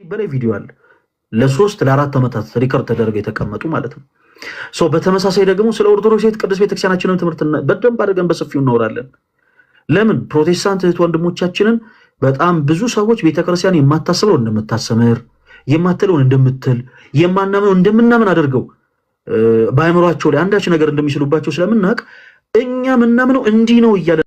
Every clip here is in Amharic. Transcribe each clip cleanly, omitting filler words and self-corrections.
በላይ ቪዲዮ አለ ለ3 ለ4 ዓመታት ሪከርድ ተደርገው የተቀመጡ ማለት ነው። ሶ በተመሳሳይ ደግሞ ስለ ኦርቶዶክስ ቅዱስ ቤተክርስቲያናችንን ትምህርት በደንብ አድርገን በሰፊው እናወራለን። ለምን ፕሮቴስታንት እህት ወንድሞቻችንን በጣም ብዙ ሰዎች ቤተክርስቲያን የማታስበው እንደምታሰምር የማትለውን እንደምትል የማናምነው እንደምናምን አድርገው በአእምሯቸው ላይ አንዳች ነገር እንደሚስሉባቸው ስለምናውቅ እኛ ምናምነው እንዲህ ነው እያለ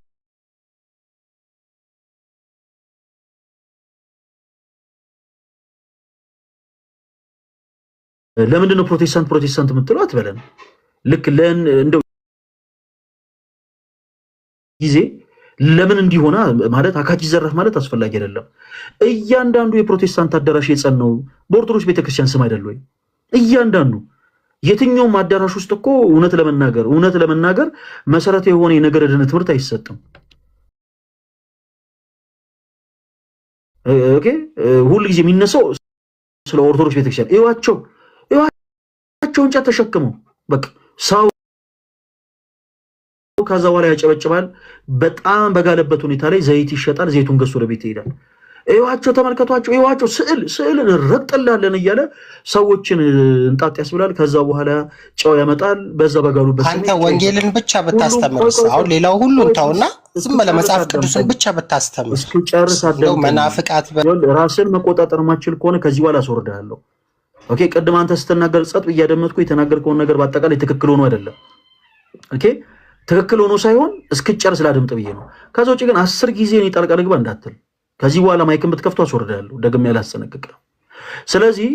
ለምንድን ነው ፕሮቴስታንት የምትለው አትበለን። ልክ እንደው ጊዜ ለምን እንዲሆና ማለት አካች ዘራፍ ማለት አስፈላጊ አይደለም። እያንዳንዱ የፕሮቴስታንት አዳራሽ የጸነው በኦርቶዶክስ ቤተክርስቲያን ስም አይደል ወይ? እያንዳንዱ የትኛውም አዳራሽ ውስጥ እኮ እውነት ለመናገር መሰረታዊ የሆነ የነገረ ድነት ትምህርት አይሰጥም። ኦኬ ሁሉ ጊዜ የሚነሳው ስለ ኦርቶዶክስ ቤተክርስቲያን እዩዋቸው እንጨት ተሸክመው በቃ ሰው ከዛ በኋላ ያጨበጭባል። በጣም በጋለበት ሁኔታ ላይ ዘይት ይሸጣል። ዘይቱን ገዝቶ ወደ ቤት ይሄዳል። እዩዋቸው፣ ተመልከቷቸው፣ እዩዋቸው ስዕልን ረጥላለን እያለ ሰዎችን እንጣጥ ያስብላል። ከዛ በኋላ ጨው ያመጣል። በዛ በጋሉበት አንተ ወንጌልን ብቻ ብታስተምርስ? አሁን ሌላው ሁሉ እንታውና ዝም ብለህ መጽሐፍ ቅዱስን ብቻ ብታስተምር እስኪጨርስ አደረገው። መናፍቃት ራስን መቆጣጠር ማችል ከሆነ ከዚህ በኋላ አስወርድሃለሁ። ኦኬ ቅድም አንተ ስትናገር ጸጥ እያደመጥኩ የተናገርከውን ነገር በአጠቃላይ ትክክል ሆኖ አይደለም። ኦኬ ትክክል ሆኖ ሳይሆን እስክጨርስ ላድምጥ ብዬ ነው። ከዛ ውጭ ግን 10 ጊዜ እኔ ጣልቃ ልግባ እንዳትል። ከዚህ በኋላ ማይክን ብትከፍቱ አስወርዳለሁ። ደግሜ ያላስጠነቅቅም። ስለዚህ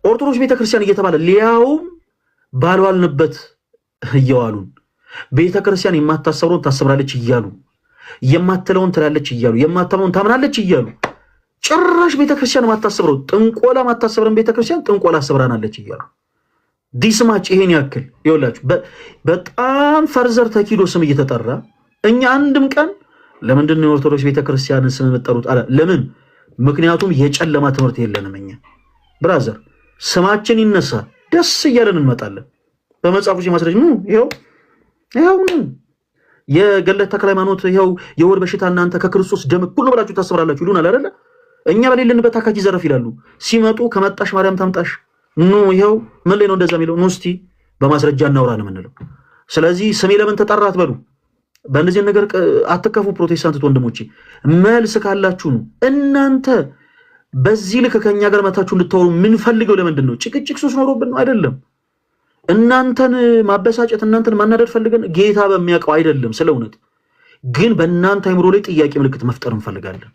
ኦርቶዶክስ ቤተክርስቲያን እየተባለ ሊያውም ባልዋልንበት እየዋሉን ቤተክርስቲያን የማታሰብረውን ታሰብራለች እያሉ የማትለውን ትላለች እያሉ የማታምነውን ታምናለች እያሉ ጭራሽ ቤተክርስቲያን ማታሰብረው ጥንቆላ ማታሰብረን ቤተክርስቲያን ጥንቆላ አሰብራናለች እያሉ ዲስማች ይሄን ያክል ይወላችሁ በጣም ፈርዘር ተኪዶ ስም እየተጠራ እኛ አንድም ቀን ለምንድን ነው የኦርቶዶክስ ቤተክርስቲያንን ስም መጠሩት አለ? ለምን? ምክንያቱም የጨለማ ትምህርት የለንም እኛ ብራዘር። ስማችን ይነሳል፣ ደስ እያለን እንመጣለን። በመጽሐፉ ሲማስረጅ ይኸው የገለት ተክለ ሃይማኖት ይኸው የወር በሽታ እናንተ ከክርስቶስ ደም እኩል ነው ብላችሁ ታስብራላችሁ ይሉናል አይደለ? እኛ በሌለንበት አካች ይዘረፍ ይላሉ። ሲመጡ ከመጣሽ ማርያም ታምጣሽ ይኸው ምን ላይ ነው እንደዛ የሚለው? እስቲ በማስረጃ እናውራ ነው የምንለው። ስለዚህ ስሜ ለምን ተጠራ አትበሉ። በእንደዚህ ነገር አትከፉ። ፕሮቴስታንት ወንድሞቼ መልስ ካላችሁ ነው። እናንተ በዚህ ልክ ከኛ ጋር መታችሁ እንድታወሩ ምን ፈልገው ለምንድን ነው? ጭቅጭቅ ሱስ ኖሮብን ነው አይደለም። እናንተን ማበሳጨት እናንተን ማናደድ ፈልገን ጌታ በሚያውቀው አይደለም። ስለ እውነት ግን በእናንተ አይምሮ ላይ ጥያቄ ምልክት መፍጠር እንፈልጋለን።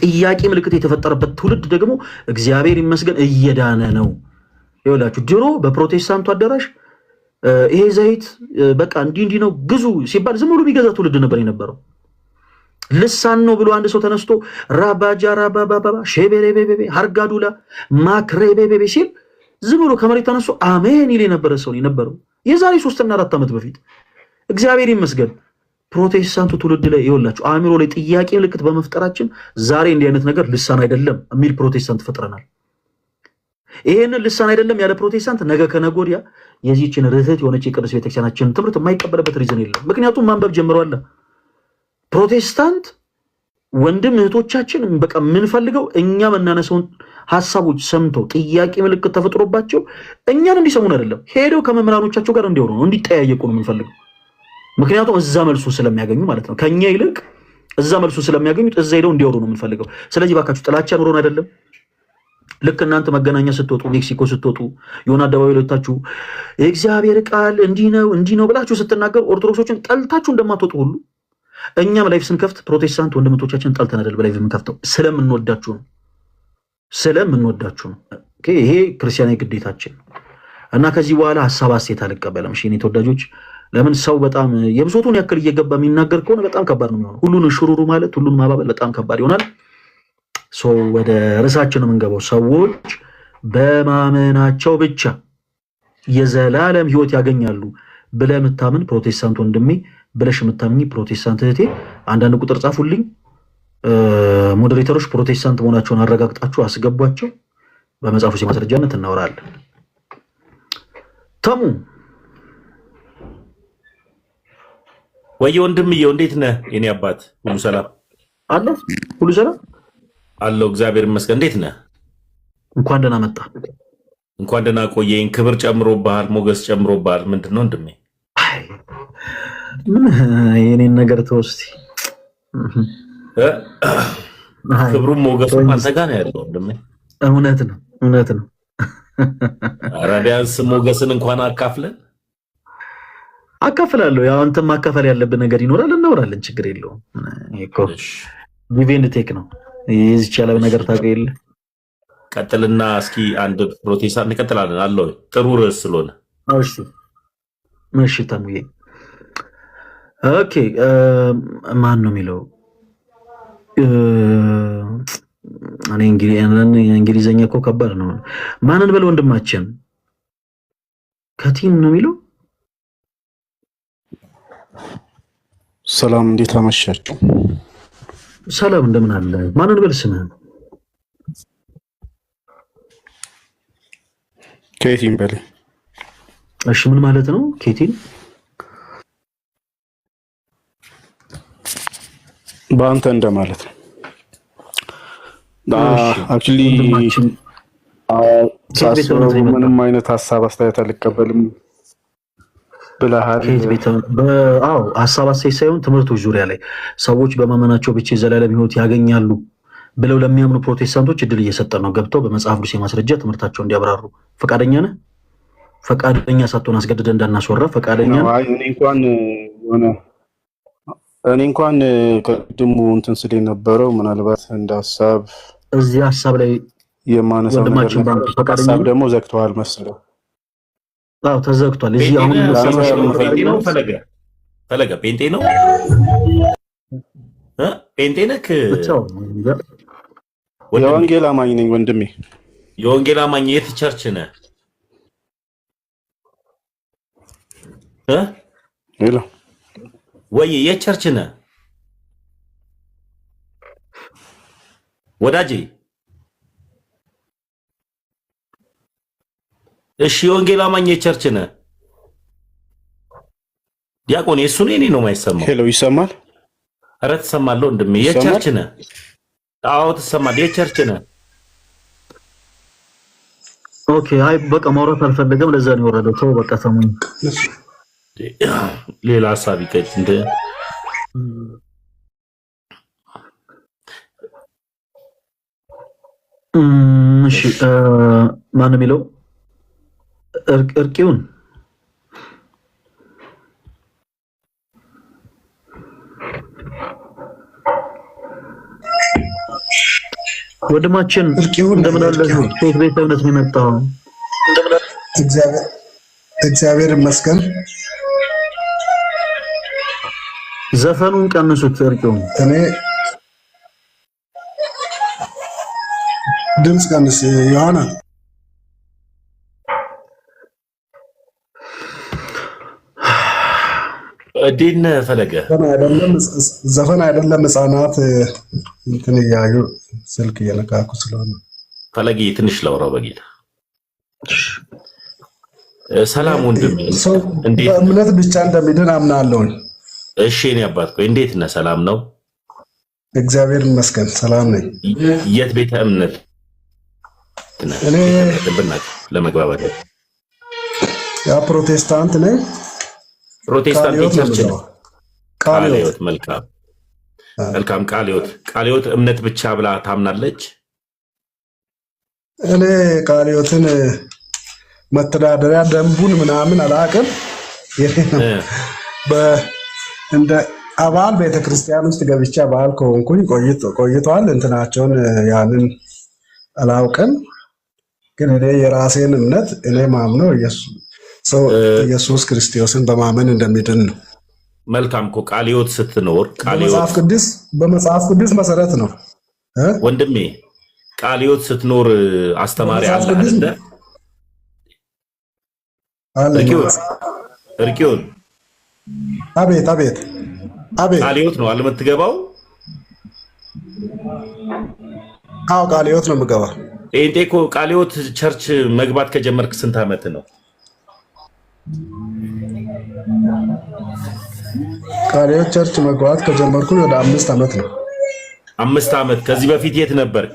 ጥያቄ ምልክት የተፈጠረበት ትውልድ ደግሞ እግዚአብሔር ይመስገን እየዳነ ነው። ይኸውላችሁ ድሮ በፕሮቴስታንቱ አዳራሽ ይሄ ዘይት በቃ እንዲህ ነው ግዙ ሲባል ዝም ብሎ ቢገዛ ትውልድ ነበር የነበረው። ልሳን ነው ብሎ አንድ ሰው ተነስቶ ራባጃ ራባባባ ሼቤሬቤቤ ሃርጋዱላ ማክሬቤቤቤ ሲል ዝም ብሎ ከመሬት ተነስቶ አሜን ይል የነበረ ሰው የነበረው የዛሬ 3 እና 4 ዓመት በፊት። እግዚአብሔር ይመስገን ፕሮቴስታንቱ ትውልድ ላይ ይኸውላችሁ አእምሮ ላይ ጥያቄ ምልክት በመፍጠራችን ዛሬ እንዲህ አይነት ነገር ልሳን አይደለም የሚል ፕሮቴስታንት ፈጥረናል። ይሄንን ልሳን አይደለም ያለ ፕሮቴስታንት ነገ ከነገ ወዲያ የዚህችን ርህት የሆነች የቅዱስ ቤተክርስቲያናችንን ትምህርት የማይቀበልበት ሪዝን የለም። ምክንያቱም ማንበብ ጀምረዋል። ፕሮቴስታንት ወንድም እህቶቻችን በቃ የምንፈልገው እኛ መናነሰውን ሐሳቦች ሰምተው ጥያቄ ምልክት ተፈጥሮባቸው እኛን እንዲሰሙን አይደለም፣ ሄደው ከመምህራኖቻቸው ጋር እንዲያወሩ ነው፣ እንዲጠያየቁ ነው የምንፈልገው። ምክንያቱም እዛ መልሱ ስለሚያገኙ ማለት ነው። ከኛ ይልቅ እዛ መልሱ ስለሚያገኙት እዛ ሄደው እንዲያወሩ ነው የምንፈልገው። ስለዚህ ባካችሁ ጥላቻ ኑሮን አይደለም። ልክ እናንተ መገናኛ ስትወጡ ሜክሲኮ ስትወጡ የሆነ አደባባይ ለታችሁ የእግዚአብሔር ቃል እንዲህ ነው ብላችሁ ስትናገሩ ኦርቶዶክሶችን ጠልታችሁ እንደማትወጡ ሁሉ እኛም ላይፍ ስንከፍት ፕሮቴስታንት ወንድሞቻችንን ጠልተን አይደል በላይፍ የምንከፍተው፣ ስለምንወዳችሁ ነው። ይሄ ክርስቲያናዊ ግዴታችን ነው እና ከዚህ በኋላ ሐሳብ አስተያየት አልቀበልም። እሺ እኔ ተወዳጆች፣ ለምን ሰው በጣም የብሶቱን ያክል እየገባ የሚናገር ከሆነ በጣም ከባድ ነው የሚሆነው። ሁሉን ሽሩሩ ማለት ሁሉን ማባበል በጣም ከባድ ይሆናል። ወደ ርዕሳችን የምንገባው ሰዎች በማመናቸው ብቻ የዘላለም ሕይወት ያገኛሉ ብለህ የምታምን ፕሮቴስታንት ወንድሜ፣ ብለሽ የምታምኚ ፕሮቴስታንት እህቴ አንዳንድ ቁጥር ጻፉልኝ። ሞዴሬተሮች ፕሮቴስታንት መሆናቸውን አረጋግጣችሁ አስገቧቸው። በመጽሐፉ ማስረጃነት እናወራለን። ተሙ ወይ ወንድምዬ እንዴት ነህ? የኔ አባት ሁሉ ሰላም አለ? ሁሉ ሰላም አለው እግዚአብሔር ይመስገን። እንዴት ነህ? እንኳን ደህና መጣ። እንኳን ደህና ቆየኝ። ክብር ጨምሮብሃል፣ ሞገስ ጨምሮብሃል። ምንድን ነው እንደምን ምን የኔን ነገር ተወስቲ ክብሩም ሞገሱም አንተ ጋር ነው ያለው። እንደምን እውነት ነው። ራዲያንስ ሞገስን እንኳን አካፍላለሁ። ያው አንተም ማካፈል ያለብን ነገር ይኖራል፣ እናወራለን። ችግር የለውም እኮ ጊቭ ኤንድ ቴክ ነው። ይህች ያለው ነገር ታውቀው የለ። ቀጥልና እስኪ አንድ ፕሮቴስታንት እንቀጥላለን አለው። ጥሩ ርዕስ ስለሆነ እሺ ታሙዬ ኦኬ። ማን ነው የሚለው? እኔ እንግሊዘኛ እኮ ከባድ ነው። ማንን በል ወንድማችን ከቲን ነው የሚለው። ሰላም እንዴት አመሻችሁ? ሰላም እንደምን አለ? ማንን በል ስምህን? ኬቲን በል። እሺ ምን ማለት ነው ኬቲን? በአንተ እንደማለት ነው። አክቹሊ ምንም አይነት ሀሳብ አስተያየት አልቀበልም ብለሃል። ሀሳብ አስተያየት ሳይሆን ትምህርቶች ዙሪያ ላይ ሰዎች በማመናቸው ብቻ የዘላለም ሕይወት ያገኛሉ ብለው ለሚያምኑ ፕሮቴስታንቶች እድል እየሰጠ ነው። ገብተው በመጽሐፍ ቅዱስ የማስረጃ ትምህርታቸው እንዲያብራሩ ፈቃደኛ ነህ? ፈቃደኛ ሳትሆን አስገድደ እንዳናስወራ ፈቃደኛ ነህ? እኔ እንኳን ቅድሙ እንትን ስል የነበረው ምናልባት እንደ ሀሳብ እዚህ ሀሳብ ላይ የማነሳው ነገር ሀሳብ ደግሞ ዘግተዋል መሰለኝ። አዎ ተዘግቷል። እዚህ አሁን ነው ፈለገ ጴንጤ ነው ጴንጤ ነህ? የወንጌል አማኝ ነኝ ወንድሜ። የወንጌል አማኝ የት ቸርች ነህ? ሄሎ ወይ የት ቸርች ነህ ወዳጄ? እሺ የወንጌል አማኝ የት ቸርች ነህ? ዲያቆን የሱ ነው ነው የማይሰማው? ሄሎ ይሰማል? ኧረ ትሰማለህ ወንድሜ። የት ቸርች ነህ? አዎ ትሰማለህ። የት ቸርች ነህ? ኦኬ አይ በቃ ማውራት አልፈለገም፣ ለዛ ነው የወረደው። ተው በቃ ሰሙኝ። ሌላ ሀሳብ ይቀጭ እንደ እሺ ማን የሚለው እርቂውን ወንድማችን እንደምን አለ? ሴት ቤተ እምነት ነው የመጣው። እግዚአብሔር ይመስገን። ዘፈኑን ቀንሱት። እርቂውን እኔ ድምፅ ቀንስ ዮሐና። እዲን ፈለገ ዘፈን አይደለም ህፃናት እንትን እያዩ ስልክ እየነካኩ ስለሆነ ፈለገ ትንሽ ላውራው በጌታ። ሰላም ወንድም፣ እንዴት በእምነት ብቻ እንደሚድን አምናለሁ። እሺ እኔ አባት ቆይ እንዴት ነህ? ሰላም ነው? እግዚአብሔር ይመስገን ሰላም ነኝ። የት ቤተ እምነት ነህ? እኔ ለመግባባት ያ ፕሮቴስታንት ነኝ። ፕሮቴስታንት ቸርች ነው። ቃለ ሕይወት መልካም። ቃለ ሕይወት እምነት ብቻ ብላ ታምናለች። እኔ ቃለ ሕይወትን መተዳደሪያ ደንቡን ምናምን አላውቅም። እንደ አባል ቤተክርስቲያን ውስጥ ገብቼ አባል ከሆንኩኝ ቆይቷል። እንትናቸውን ያንን አላውቅም። ግን እኔ የራሴን እምነት እኔ ማምነው ሰው ኢየሱስ ክርስቶስን በማመን እንደሚድን ነው። መልካም እኮ ቃለ ሕይወት ስትኖር በመጽሐፍ ቅዱስ መሰረት ነው ወንድሜ። ቃለ ሕይወት ስትኖር አስተማሪ አለ አይደል? እርቂውን አቤት ቃለ ሕይወት ነው አለምትገባው? አዎ ቃለ ሕይወት ነው የምገባው። ጴንጤ እኮ ቃለ ሕይወት ቸርች መግባት ከጀመርክ ስንት ዓመት ነው? ቃለ ሕይወት ቸርች መግባት ከጀመርኩ ወደ 5 ዓመት ነው። 5 ዓመት ከዚህ በፊት የት ነበርክ?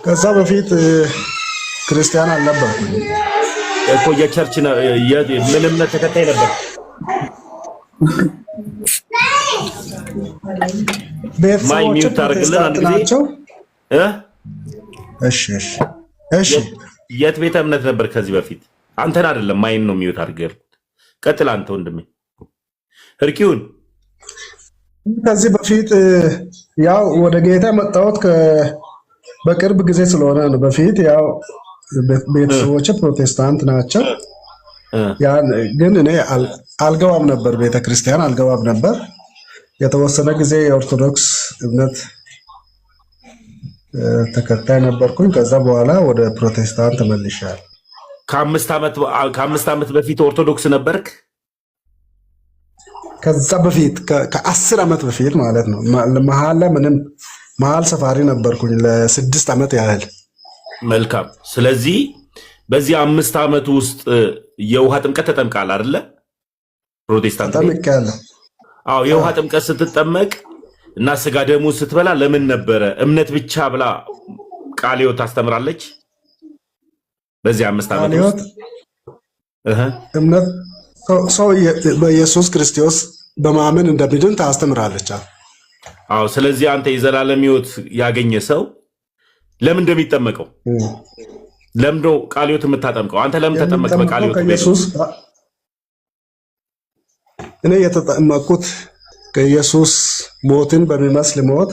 ከዛ በፊት ክርስቲያን አልነበርኩም እኮ የቸርች ምን እምነት ተከታይ ነበር? ማይ ሚውት አድርግልን አንድ ጊዜ እሺ የት ቤተ እምነት ነበር ከዚህ በፊት? አንተን አይደለም ማይን ነው ሚውት አድርገህ ቀጥል አንተ ወንድሜ እርቂውን። ከዚህ በፊት ያው ወደ ጌታ መጣሁት በቅርብ ጊዜ ስለሆነ ነው። በፊት ያው ቤተሰቦቼ ፕሮቴስታንት ናቸው። ግን እኔ አልገባም ነበር፣ ቤተክርስቲያን አልገባም ነበር። የተወሰነ ጊዜ የኦርቶዶክስ እምነት ተከታይ ነበርኩኝ። ከዛ በኋላ ወደ ፕሮቴስታንት ተመልሻለሁ። ከ5 ዓመት በፊት ኦርቶዶክስ ነበርክ? ከዛ በፊት ከ10 ዓመት በፊት ማለት ነው። መሀል ላይ ምንም መሀል ሰፋሪ ነበርኩኝ ለ6 ዓመት ያህል። መልካም። ስለዚህ በዚህ 5 ዓመት ውስጥ የውሃ ጥምቀት ተጠምቃል አይደለ? ፕሮቴስታንት ተጠምቄያለሁ። አዎ፣ የውሃ ጥምቀት ስትጠመቅ እና ስጋ ደሙ ስትበላ ለምን ነበረ? እምነት ብቻ ብላ ቃለ ሕይወት ታስተምራለች። በዚህ 5 ዓመት ውስጥ እምነት ሰው በኢየሱስ ክርስቶስ በማመን እንደሚድን ታስተምራለች። አዎ። ስለዚህ አንተ የዘላለም ሕይወት ያገኘ ሰው ለምን እንደሚጠመቀው ለምን ነው ቃለ ሕይወት የምታጠምቀው? አንተ ለምን ተጠመቅ? በቃለ ሕይወት ኢየሱስ እኔ የተጠመቅኩት ከኢየሱስ ሞትን በሚመስል ሞት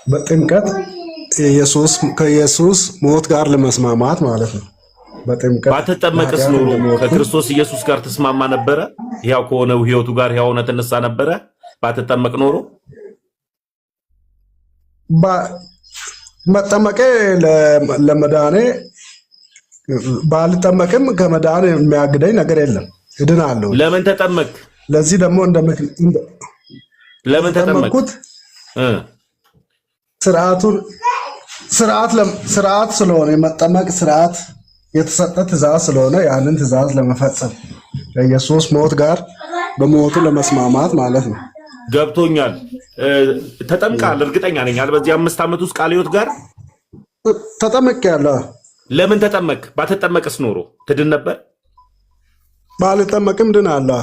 በጥምቀት ከኢየሱስ ሞት ጋር ለመስማማት ማለት ነው። በጥምቀት ባትጠመቅስ ኖሮ ከክርስቶስ ኢየሱስ ጋር ተስማማ ነበረ? ያው ከሆነው ሕይወቱ ጋር ያው ሆነ ተነሳ ነበረ? ባትጠመቅ ኖሮ መጠመቄ ለመዳኔ ባልጠመቅም ከመዳን የሚያግደኝ ነገር የለም፣ እድናለሁ። ለምን ተጠመቅ? ለዚህ ደግሞ ለምን ተጠመቅኩት? ስርዓት ስለሆነ የመጠመቅ ስርዓት የተሰጠ ትእዛዝ ስለሆነ ያንን ትእዛዝ ለመፈጸም ከኢየሱስ ሞት ጋር በሞቱ ለመስማማት ማለት ነው። ገብቶኛል። ተጠምቃል፣ እርግጠኛ ነኝ። በዚህ 5 ዓመት ውስጥ ቃለ ሕይወት ጋር ተጠምቄያለሁ። ለምን ተጠመቅ? ባትጠመቅስ ኖሮ ትድን ነበር? ባልጠመቅም ድናለሁ።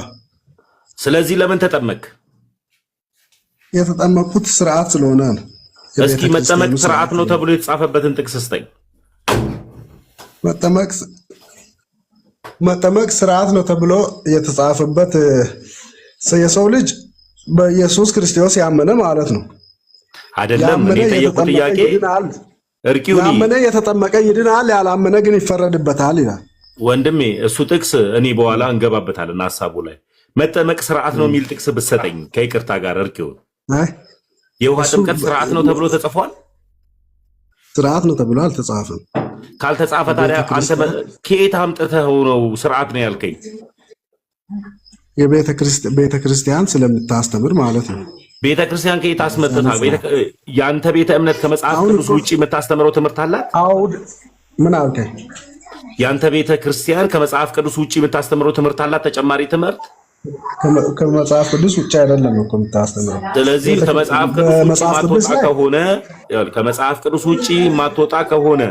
ስለዚህ ለምን ተጠመቅ? የተጠመቅኩት ስርዓት ስለሆነ ነው። እስኪ መጠመቅ ስርዓት ነው ተብሎ የተጻፈበትን ጥቅስ ስጠኝ። መጠመቅ ስርዓት ነው ተብሎ የተጻፈበት የሰው ልጅ በኢየሱስ ክርስቶስ ያመነ ማለት ነው። አይደለም። እኔ የጠየቁት ጥያቄ እርቂውን ያመነ የተጠመቀ ይድናል፣ ያላመነ ግን ይፈረድበታል ይላል። ወንድሜ እሱ ጥቅስ እኔ በኋላ እንገባበታለን ሐሳቡ ላይ። መጠመቅ ስርዓት ነው የሚል ጥቅስ ብትሰጠኝ ከይቅርታ ጋር እርቂውን። የውሃ ጥምቀት ስርዓት ነው ተብሎ ተጽፏል? ስርዓት ነው ተብሎ አልተጻፈም። ካልተጻፈ ታዲያ አንተ ከየት አምጥተኸው ነው ስርዓት ነው ያልከኝ? የቤተ ክርስቲያን ስለምታስተምር ማለት ነው። ቤተ ክርስቲያን ከየት አስመጥታ? የአንተ ቤተ እምነት ከመጽሐፍ ቅዱስ ውጭ የምታስተምረው ትምህርት አላት? ምን አልከኝ? የአንተ ቤተ ክርስቲያን ከመጽሐፍ ቅዱስ ውጭ የምታስተምረው ትምህርት አላት? ተጨማሪ ትምህርት ከመጽሐፍ ቅዱስ ውጭ አይደለም እኮ የምታስተምረው። ስለዚህ ከመጽሐፍ ቅዱስ ውጭ የማትወጣ ከሆነ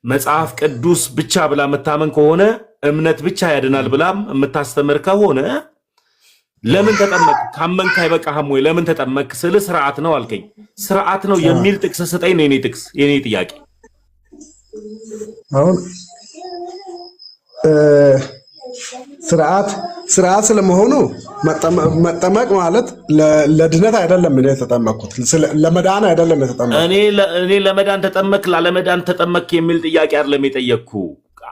መጽሐፍ ቅዱስ ብቻ ብላ የምታመን ከሆነ እምነት ብቻ ያድናል ብላም የምታስተምር ከሆነ ለምን ተጠመቅ? ካመንክ አይበቃህም ወይ? ለምን ተጠመቅ ስል ስርዓት ነው አልከኝ። ስርዓት ነው የሚል ጥቅስ ስጠኝ ነው የኔ ጥቅስ፣ የኔ ጥያቄ። አሁን ስርዓት ስለመሆኑ መጠመቅ ማለት ለድነት አይደለም። እኔ የተጠመቅኩት ለመዳን አይደለም የተጠመቅኩት። እኔ ለመዳን ተጠመቅ ላለመዳን ተጠመቅ የሚል ጥያቄ አይደለም የጠየቅኩ፣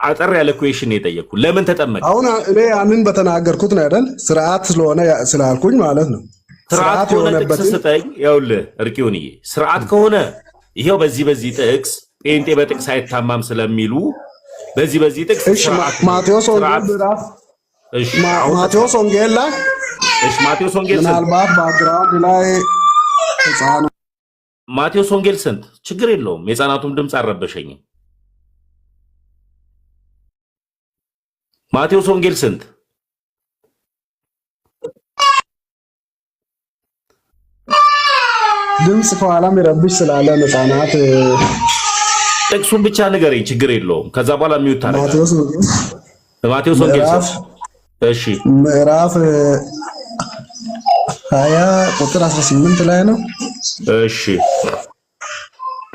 አጠር ያለ ኩዌሽን የጠየቅኩ። ለምን ተጠመቅ? አሁን እኔ ያንን በተናገርኩት ነው አይደል? ስርዓት ስለሆነ ስላልኩኝ ማለት ነው። ስርዓት ከሆነ ጥቅስ ስጠኝ። ይኸውልህ እርቂውንዬ፣ ስርዓት ከሆነ ይሄው በዚህ ጥቅስ ጴንጤ በጥቅስ አይታማም ስለሚሉ በዚህ ጥቅስ ማቴዎስ ወንጌል ላይ ማቴዎስ ወንጌል ምናልባት ባክግራውንድ ላይ ህፃኑ ማቴዎስ ወንጌል ስንት? ችግር የለውም። የህፃናቱም ድምፅ አልረበሸኝም። ማቴዎስ ወንጌል ስንት? ድምፅ ከኋላም ይረብሽ ስላለ ህፃናት ጥቅሱን ብቻ ንገረኝ፣ ችግር የለውም። ከዛ በኋላ የሚውት ታደርጋለህ። ማቴዎስ ወንጌል እሺ፣ ምዕራፍ 20 ቁጥር 18 ላይ ነው። እሺ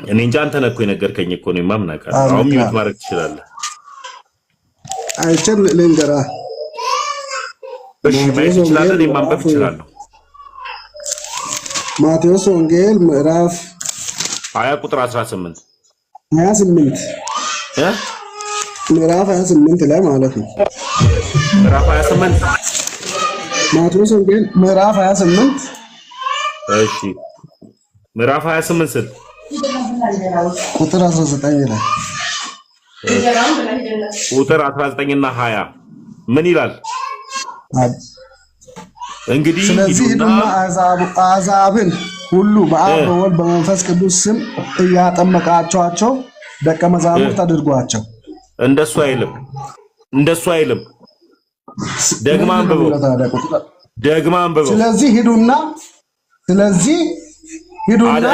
እኔ እንጃ አንተ ነህ እኮ የነገርከኝ እኮ ነው ማምናካ። አሁን ሚውት ማድረግ ትችላለህ። አይቼ ልንገራ። እሺ ማየት ትችላለህ። እኔ ማንበብ እችላለሁ። ማቴዎስ ወንጌል ምዕራፍ 20 ቁጥር 18 ምዕራፍ 28 ላይ ማለት ነው። ምዕራፍ 28 ማቴዎስ ወንጌል ምዕራፍ 28 እሺ ምዕራፍ 28 ስል ቁጥር 19 ላይ ቁጥር 19 እና 20 ምን ይላል? እንግዲህ ስለዚህ ሂዱና አሕዛብን ሁሉ በአብ በወልድ በመንፈስ ቅዱስ ስም እያጠመቃቸዋቸው ደቀ መዛሙርት አድርጓቸው። እንደሱ አይልም፣ እንደሱ አይልም። ደግማ አንብበው። ስለዚህ ሂዱና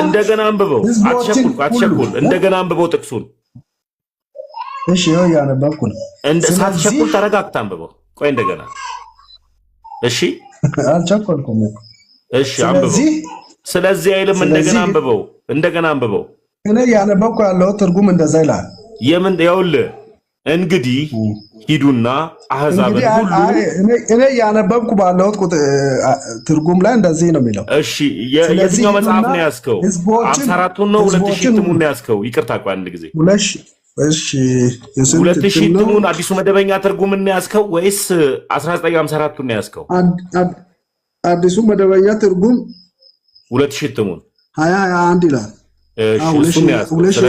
እንደገና አንብበው። አትቸኩል። እንደገና አንብበው ጥቅሱን። እሺ ይኸው እያነበብኩ ነው። ሳትቸኩል ተረጋግተህ አንብበው። ቆይ እንደገና። እሺ አልቸኮልኩም። እሺ አንብበው። ስለዚህ አይልም። እንደገና አንብበው። እኔ እያነበብኩ ያለው ትርጉም እንደዛ ይላል። የምን ይኸውልህ እንግዲህ ሂዱና አሕዛብን ሁሉ እኔ እያነበብኩ ባለሁት ትርጉም ላይ እንደዚህ ነው የሚለው። እሺ የትኛው መጽሐፍ ነው ያዝከው? 54ቱን ነው 2000 እትሙን ነው ያዝከው? ይቅርታ ቆይ አንድ ጊዜ። እሺ 2000 እትሙን አዲሱ መደበኛ ትርጉም ነው ያዝከው ወይስ 1954ቱን ነው ያዝከው? አዲሱ መደበኛ ትርጉም 2000 እትሙን 2021 ይላል። እሺ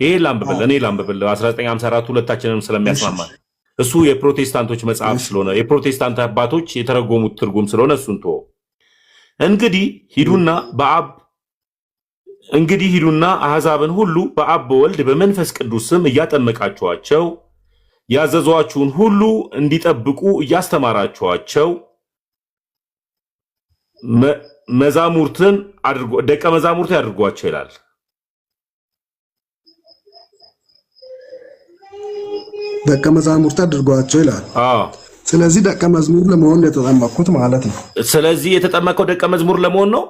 ይሄ ላምብብል 1954 ሁለታችንም ስለሚያስማማል እሱ የፕሮቴስታንቶች መጽሐፍ ስለሆነ የፕሮቴስታንት አባቶች የተረጎሙት ትርጉም ስለሆነ እሱን ተወው። እንግዲህ ሂዱና አሕዛብን ሁሉ በአብ በወልድ በመንፈስ ቅዱስ ስም እያጠመቃችኋቸው ያዘዟችሁን ሁሉ እንዲጠብቁ እያስተማራችኋቸው ደቀ መዛሙርት ያድርጓቸው ይላል። ደቀ መዛሙርት አድርጓቸው ይላል። ስለዚህ ደቀ መዝሙር ለመሆን የተጠመቅኩት ማለት ነው። ስለዚህ የተጠመቀው ደቀ መዝሙር ለመሆን ነው።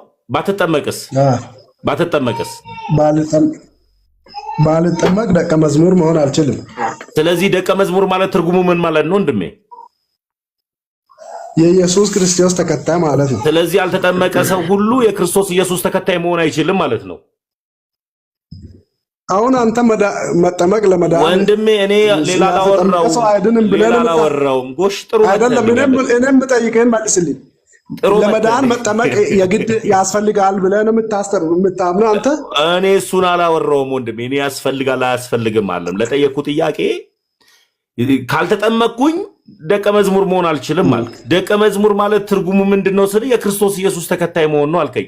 ባትጠመቅስ ባልጠመቅ ደቀ መዝሙር መሆን አልችልም። ስለዚህ ደቀ መዝሙር ማለት ትርጉሙ ምን ማለት ነው ወንድሜ? የኢየሱስ ክርስቶስ ተከታይ ማለት ነው። ስለዚህ ያልተጠመቀ ሰው ሁሉ የክርስቶስ ኢየሱስ ተከታይ መሆን አይችልም ማለት ነው። አሁን አንተ መጠመቅ ለመዳን ወንድሜ እኔ ሌላ አላወራውም። ጎሽ ጥሩ አይደለም። እኔም ጠይቀን መልስልኝ። ለመዳን መጠመቅ የግድ ያስፈልጋል ብለህ ነው የምታምነው አንተ? እኔ እሱን አላወራውም ወንድሜ። እኔ ያስፈልጋል አያስፈልግም አለም ለጠየቁ ጥያቄ ካልተጠመቅኩኝ ደቀ መዝሙር መሆን አልችልም አልክ። ደቀ መዝሙር ማለት ትርጉሙ ምንድነው ስል የክርስቶስ ኢየሱስ ተከታይ መሆን ነው አልከኝ።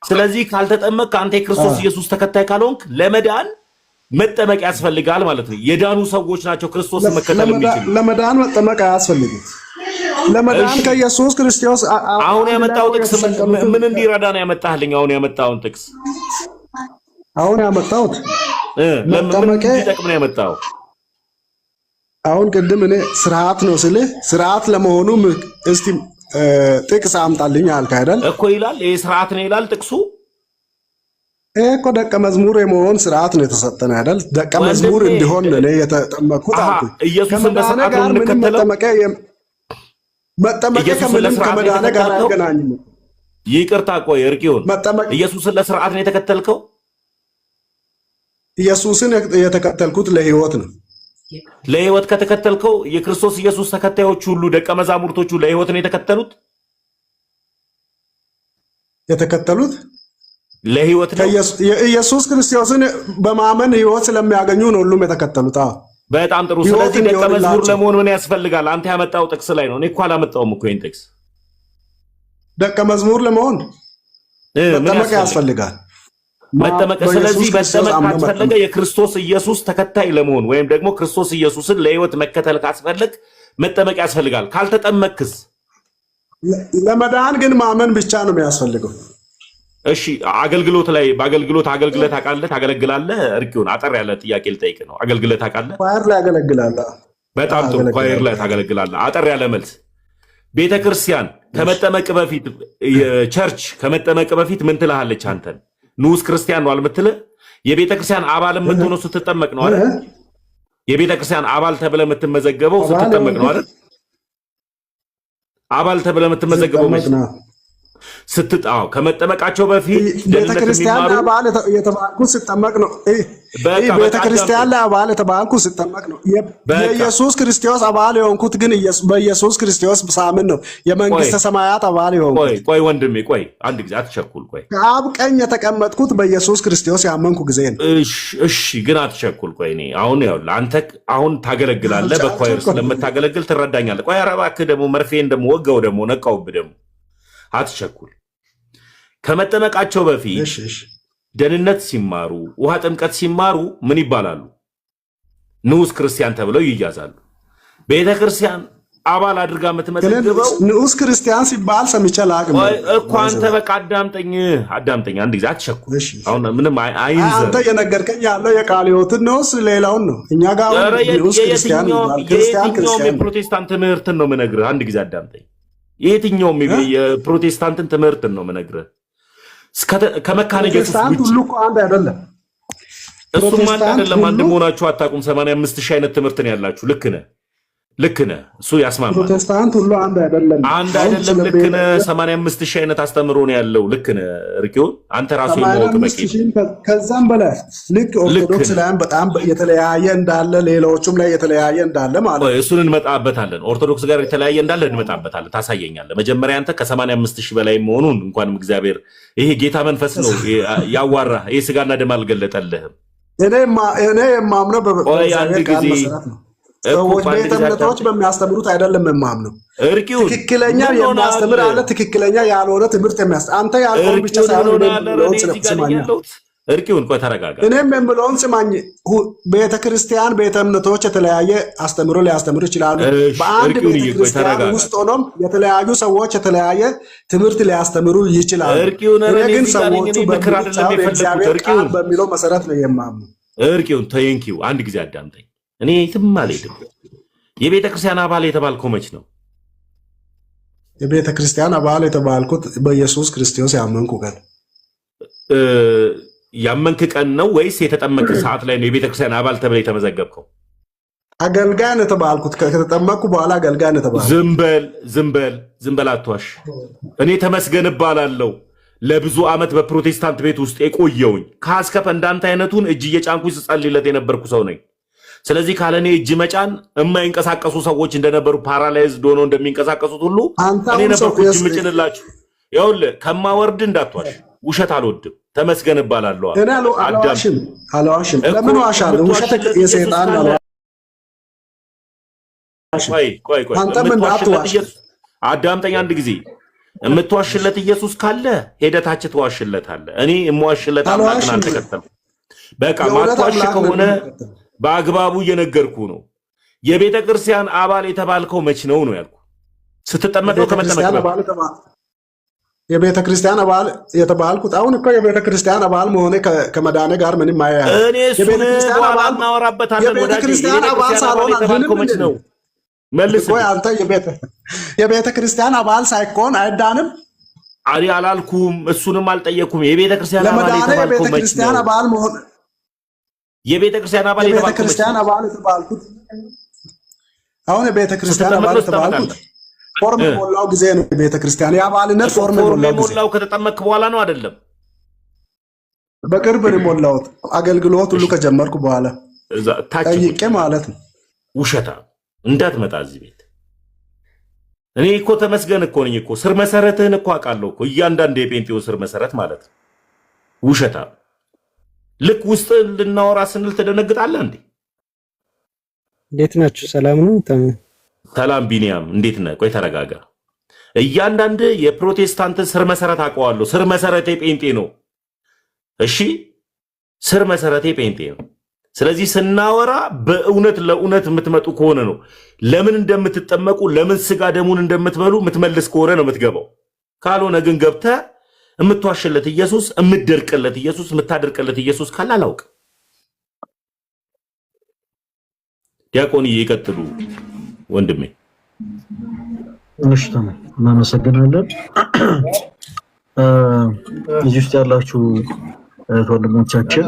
ስለዚህ ካልተጠመቅክ አንተ የክርስቶስ ኢየሱስ ተከታይ ካልሆንክ ለመዳን መጠመቅ ያስፈልጋል ማለት ነው። የዳኑ ሰዎች ናቸው ክርስቶስን መከተል የሚችሉ። ለመዳን መጠመቅ አያስፈልግም። ለመዳን ከኢየሱስ ክርስቶስ አሁን ያመጣው ጥቅስ ምን እንዲረዳ ነው ያመጣህልኝ? አሁን ያመጣውን ጥቅስ ያመጣሁት ለምን እንዲጠቅም ነው ያመጣው? አሁን ቅድም እኔ ስርዓት ነው ስልህ ስርዓት ለመሆኑ እስቲ ጥቅስ አምጣልኝ አልክ አይደል እኮ ይላል። ይሄ ስርዓት ነው ይላል ጥቅሱ። እኮ ደቀ መዝሙር የመሆን ስርዓት ነው የተሰጠን አይደል? ደቀ መዝሙር እንዲሆን ነው የተጠመቅኩት አልኩኝ። ኢየሱስን በስርዓት ነው የምንከተለው። መጠመቅ ከምንም ከመዳን ጋር አይገናኝም። ይቅርታ ቆይ እርቂውን ኢየሱስን ለስርዓት ነው የተከተልከው? ኢየሱስን የተከተልኩት ለህይወት ነው። ለህይወት ከተከተልከው የክርስቶስ ኢየሱስ ተከታዮች ሁሉ ደቀ መዛሙርቶቹ ለህይወት ነው የተከተሉት ለህይወት ነው። ኢየሱስ ክርስቶስን በማመን ህይወት ስለሚያገኙ ነው ሁሉም የተከተሉት። በጣም ጥሩ። ስለዚህ ደቀ መዝሙር ለመሆን ምን ያስፈልጋል? አንተ ያመጣው ጥቅስ ላይ ነው። እኔ እኮ አላመጣውም እኮ ይሄን ጥቅስ። ደቀ መዝሙር ለመሆን መጠመቅ ያስፈልጋል። መጠመቅ። ስለዚህ መጠመቅ ካስፈለገ የክርስቶስ ኢየሱስ ተከታይ ለመሆን ወይም ደግሞ ክርስቶስ ኢየሱስን ለህይወት መከተል ካስፈለግ መጠመቅ ያስፈልጋል። ካልተጠመቅስ? ለመዳን ግን ማመን ብቻ ነው የሚያስፈልገው። እሺ አገልግሎት ላይ በአገልግሎት አገልግሎት ታውቃለህ? ታገለግላለህ? እርቂውን አጠር ያለ ጥያቄ ልጠይቅ ነው። አገልግሎት ታውቃለህ? ኳየር ላይ አገለግላለሁ። በጣም ጥሩ። ኳየር ላይ ታገለግላለህ። አጠር ያለ መልስ። ቤተክርስቲያን ከመጠመቅ በፊት ቸርች ከመጠመቅ በፊት ምን ትልሃለች? አንተን ንዑስ ክርስቲያን ነው አልምትልህ? የቤተክርስቲያን አባል የምትሆነው ስትጠመቅ ነው አይደል? የቤተክርስቲያን አባል ተብለህ የምትመዘገበው ስትጠመቅ ነው አይደል? አባል ተብለህ የምትመዘገበው መቼ? ስትጣው ከመጠመቃቸው በፊት ቤተክርስቲያን አባል የተባልኩ ስጠመቅ ነው። ቤተክርስቲያን አባል የተባልኩ ስጠመቅ ነው። የኢየሱስ ክርስቶስ አባል የሆንኩት ግን በኢየሱስ ክርስቶስ ሳምን ነው የመንግስተ ሰማያት አባል የሆንኩት። ቆይ ወንድሜ ቆይ አንድ ጊዜ አትቸኩል። ቆይ ከአብ ቀኝ የተቀመጥኩት በኢየሱስ ክርስቶስ ያመንኩ ጊዜ ነው። እሺ ግን አትቸኩል። ቆይ እኔ አሁን ያው አንተ አሁን ታገለግላለህ፣ በኳየር ስለምታገለግል ትረዳኛለህ። ቆይ ኧረ እባክህ ደግሞ መርፌን ደግሞ ወጋው ደግሞ ነቃውብ ደግሞ አትቸኩል። ከመጠመቃቸው በፊት ደህንነት ሲማሩ ውሃ ጥምቀት ሲማሩ ምን ይባላሉ? ንዑስ ክርስቲያን ተብለው ይያዛሉ። ቤተክርስቲያን አባል አድርጋ የምትመዘግበው ንዑስ ክርስቲያን ሲባል ሰምቼ አላውቅም እኮ። አንተ በቃ አዳምጠኝ አንድ ጊዜ አትቸኩል። አሁን ምንም አይንዘር። አንተ የነገርከኝ ያለው የቃለ ሕይወትን ነው ሌላውን ነው እኛ ጋር ንዑስ ክርስቲያን የትኛውም የፕሮቴስታንት ትምህርትን ነው የምነግርህ። አንድ ጊዜ አዳምጠኝ። የትኛውም የፕሮቴስታንትን ትምህርትን ነው የምነግርህ። ከመካነ ኢየሱስ ውጭ ሁሉ እኮ አንድ አይደለም። እሱም አንድ አይደለም። አንድ መሆናችሁ አታውቁም። 85,000 አይነት ትምህርት ነው ያላችሁ። ልክ ነህ። እሱ ያስማማል። ፕሮቴስታንት ሁሉ አንድ አይደለም። ልክ ነህ። 85,000 አይነት አስተምሮ ነው ያለው። ልክ ነህ። እርቂውን አንተ ራሱ የማወቅ በቂ ከዛም በላይ ልክ ኦርቶዶክስ ላይ በጣም የተለያየ እንዳለ፣ ሌሎቹም ላይ የተለያየ እንዳለ ማለት ነው። እሱን እንመጣበታለን። ኦርቶዶክስ ጋር የተለያየ እንዳለ እንመጣበታለን። ታሳየኛለህ። መጀመሪያ አንተ ከ85,000 በላይ መሆኑን እንኳንም እግዚአብሔር ይሄ ጌታ መንፈስ ነው ያዋራህ። ይሄ ስጋና ደም አልገለጠልህም። እኔ የማምነው በእግዚአብሔር ቃል መሰረት ነው። ሰዎች ቤተ እምነቶች በሚያስተምሩት አይደለም የማምነው። ትክክለኛ የሚያስተምር አለ፣ ትክክለኛ ያልሆነ ትምህርት አንተ ያልሆነ ብቻ ሳይሆን እርቂውን ቆይ ተረጋጋ። እኔም የምለውን ስማኝ። ቤተ ክርስቲያን ቤተ እምነቶች የተለያየ አስተምሮ ሊያስተምሩ ይችላሉ። በአንድ ቤተ ክርስቲያን ውስጥ ሆኖም የተለያዩ ሰዎች የተለያየ ትምህርት ሊያስተምሩ ይችላሉ። እኔ ግን ሰዎቹ በእግዚአብሔር ቃል በሚለው መሰረት ነው የማምነው። እርቂውን ተንኪው አንድ ጊዜ አዳምጠኝ። እኔ የትም አልሄድም። የቤተ ክርስቲያን አባል የተባልከው መች ነው? የቤተ ክርስቲያን አባል የተባልኩት በኢየሱስ ክርስቶስ ያመንኩ ቀን። ያመንክ ቀን ነው ወይስ የተጠመቅ ሰዓት ላይ ነው የቤተ ክርስቲያን አባል ተብለ የተመዘገብከው? አገልጋይ ነው የተባልኩት። ከተጠመቅኩ በኋላ አገልጋይ ነው የተባልኩት። ዝም በል አትዋሽ። እኔ ተመስገን እባላለሁ። ለብዙ ዓመት በፕሮቴስታንት ቤት ውስጥ የቆየውኝ ከአስከፈ እንዳንተ አይነቱን እጅ እየጫንኩኝ ስጸልይለት የነበርኩ ሰው ነኝ። ስለዚህ ካለኔ እጅ መጫን የማይንቀሳቀሱ ሰዎች እንደነበሩ ፓራላይዝድ ሆነው እንደሚንቀሳቀሱት ሁሉ እኔ ነበርኩ እጅ ምጭንላችሁ። ይኸውልህ ከማወርድ እንዳትዋሽ። ውሸት አልወድም። ተመስገን እባላለሁ። አልዋሽም። ለምን ዋሻለሁ? ውሸት የሰይጣን ነው። ቆይ አንተም እንዳትዋሽ አዳምጠኝ አንድ ጊዜ። የምትዋሽለት ኢየሱስ ካለ ሄደታች ትዋሽለታለህ። እኔ የምዋሽለት አምላክን አልተከተልኩም። በቃ ማትዋሽ ከሆነ በአግባቡ እየነገርኩ ነው። የቤተ ክርስቲያን አባል የተባልከው መች ነው ያልኩ? ስትጠመቅ ነው? ከመጠመቅ የቤተ ክርስቲያን አባል የተባልኩት አሁን እኮ የቤተ ክርስቲያን አባል መሆኔ ከመዳኔ ጋር ምንም አያያዝ። እኔ እሱን በኋላ እናወራበታለን። የቤተ ክርስቲያን አባል ሳልሆን መች ነው? መልስ። አንተ የቤተ ክርስቲያን አባል ሳይኮን አይዳንም? አሪ አላልኩም። እሱንም አልጠየኩም። የቤተ ክርስቲያን አባል የተባልከው መች ነው? የቤተ ክርስቲያን አባል የተባልኩት አሁን የቤተ ክርስቲያን አባል የተባልኩት ፎርም የሞላው ጊዜ ነው። የቤተ ክርስቲያን የአባልነት ፎርም የሞላው ከተጠመቅክ በኋላ ነው አይደለም? በቅርብ ነው የሞላሁት። አገልግሎት ሁሉ ከጀመርኩ በኋላ ጠይቄ ማለት ነው። ውሸታ እንዳትመጣ እዚህ ቤት። እኔ እኮ ተመስገን እኮ ነኝ እኮ። ስር መሰረትህን እኮ አውቃለሁ እኮ። እያንዳንዱ የጴንጤው ስር መሰረት ማለት ነው። ውሸታ ልክ ውስጥ ልናወራ ስንል ትደነግጣለህ እንዴ? እንዴት ናችሁ? ሰላም ነው? ሰላም ቢኒያም፣ እንዴት ነህ? ቆይ ተረጋጋ። እያንዳንድ የፕሮቴስታንት ስር መሰረት አውቀዋለሁ። ስር መሰረቴ ጴንጤ ነው። እሺ፣ ስር መሰረቴ ጴንጤ ነው። ስለዚህ ስናወራ በእውነት ለእውነት የምትመጡ ከሆነ ነው። ለምን እንደምትጠመቁ ለምን ስጋ ደሙን እንደምትበሉ የምትመልስ ከሆነ ነው የምትገባው። ካልሆነ ግን ገብተህ የምትዋሽለት ኢየሱስ፣ የምትደርቅለት ኢየሱስ፣ የምታደርቅለት ኢየሱስ ካለ አላውቅም። ዲያቆንዬ ይቀጥሉ ወንድሜ። እሺ ተማም እናመሰግናለን። እዚህ ውስጥ ያላችሁ ወንድሞቻችን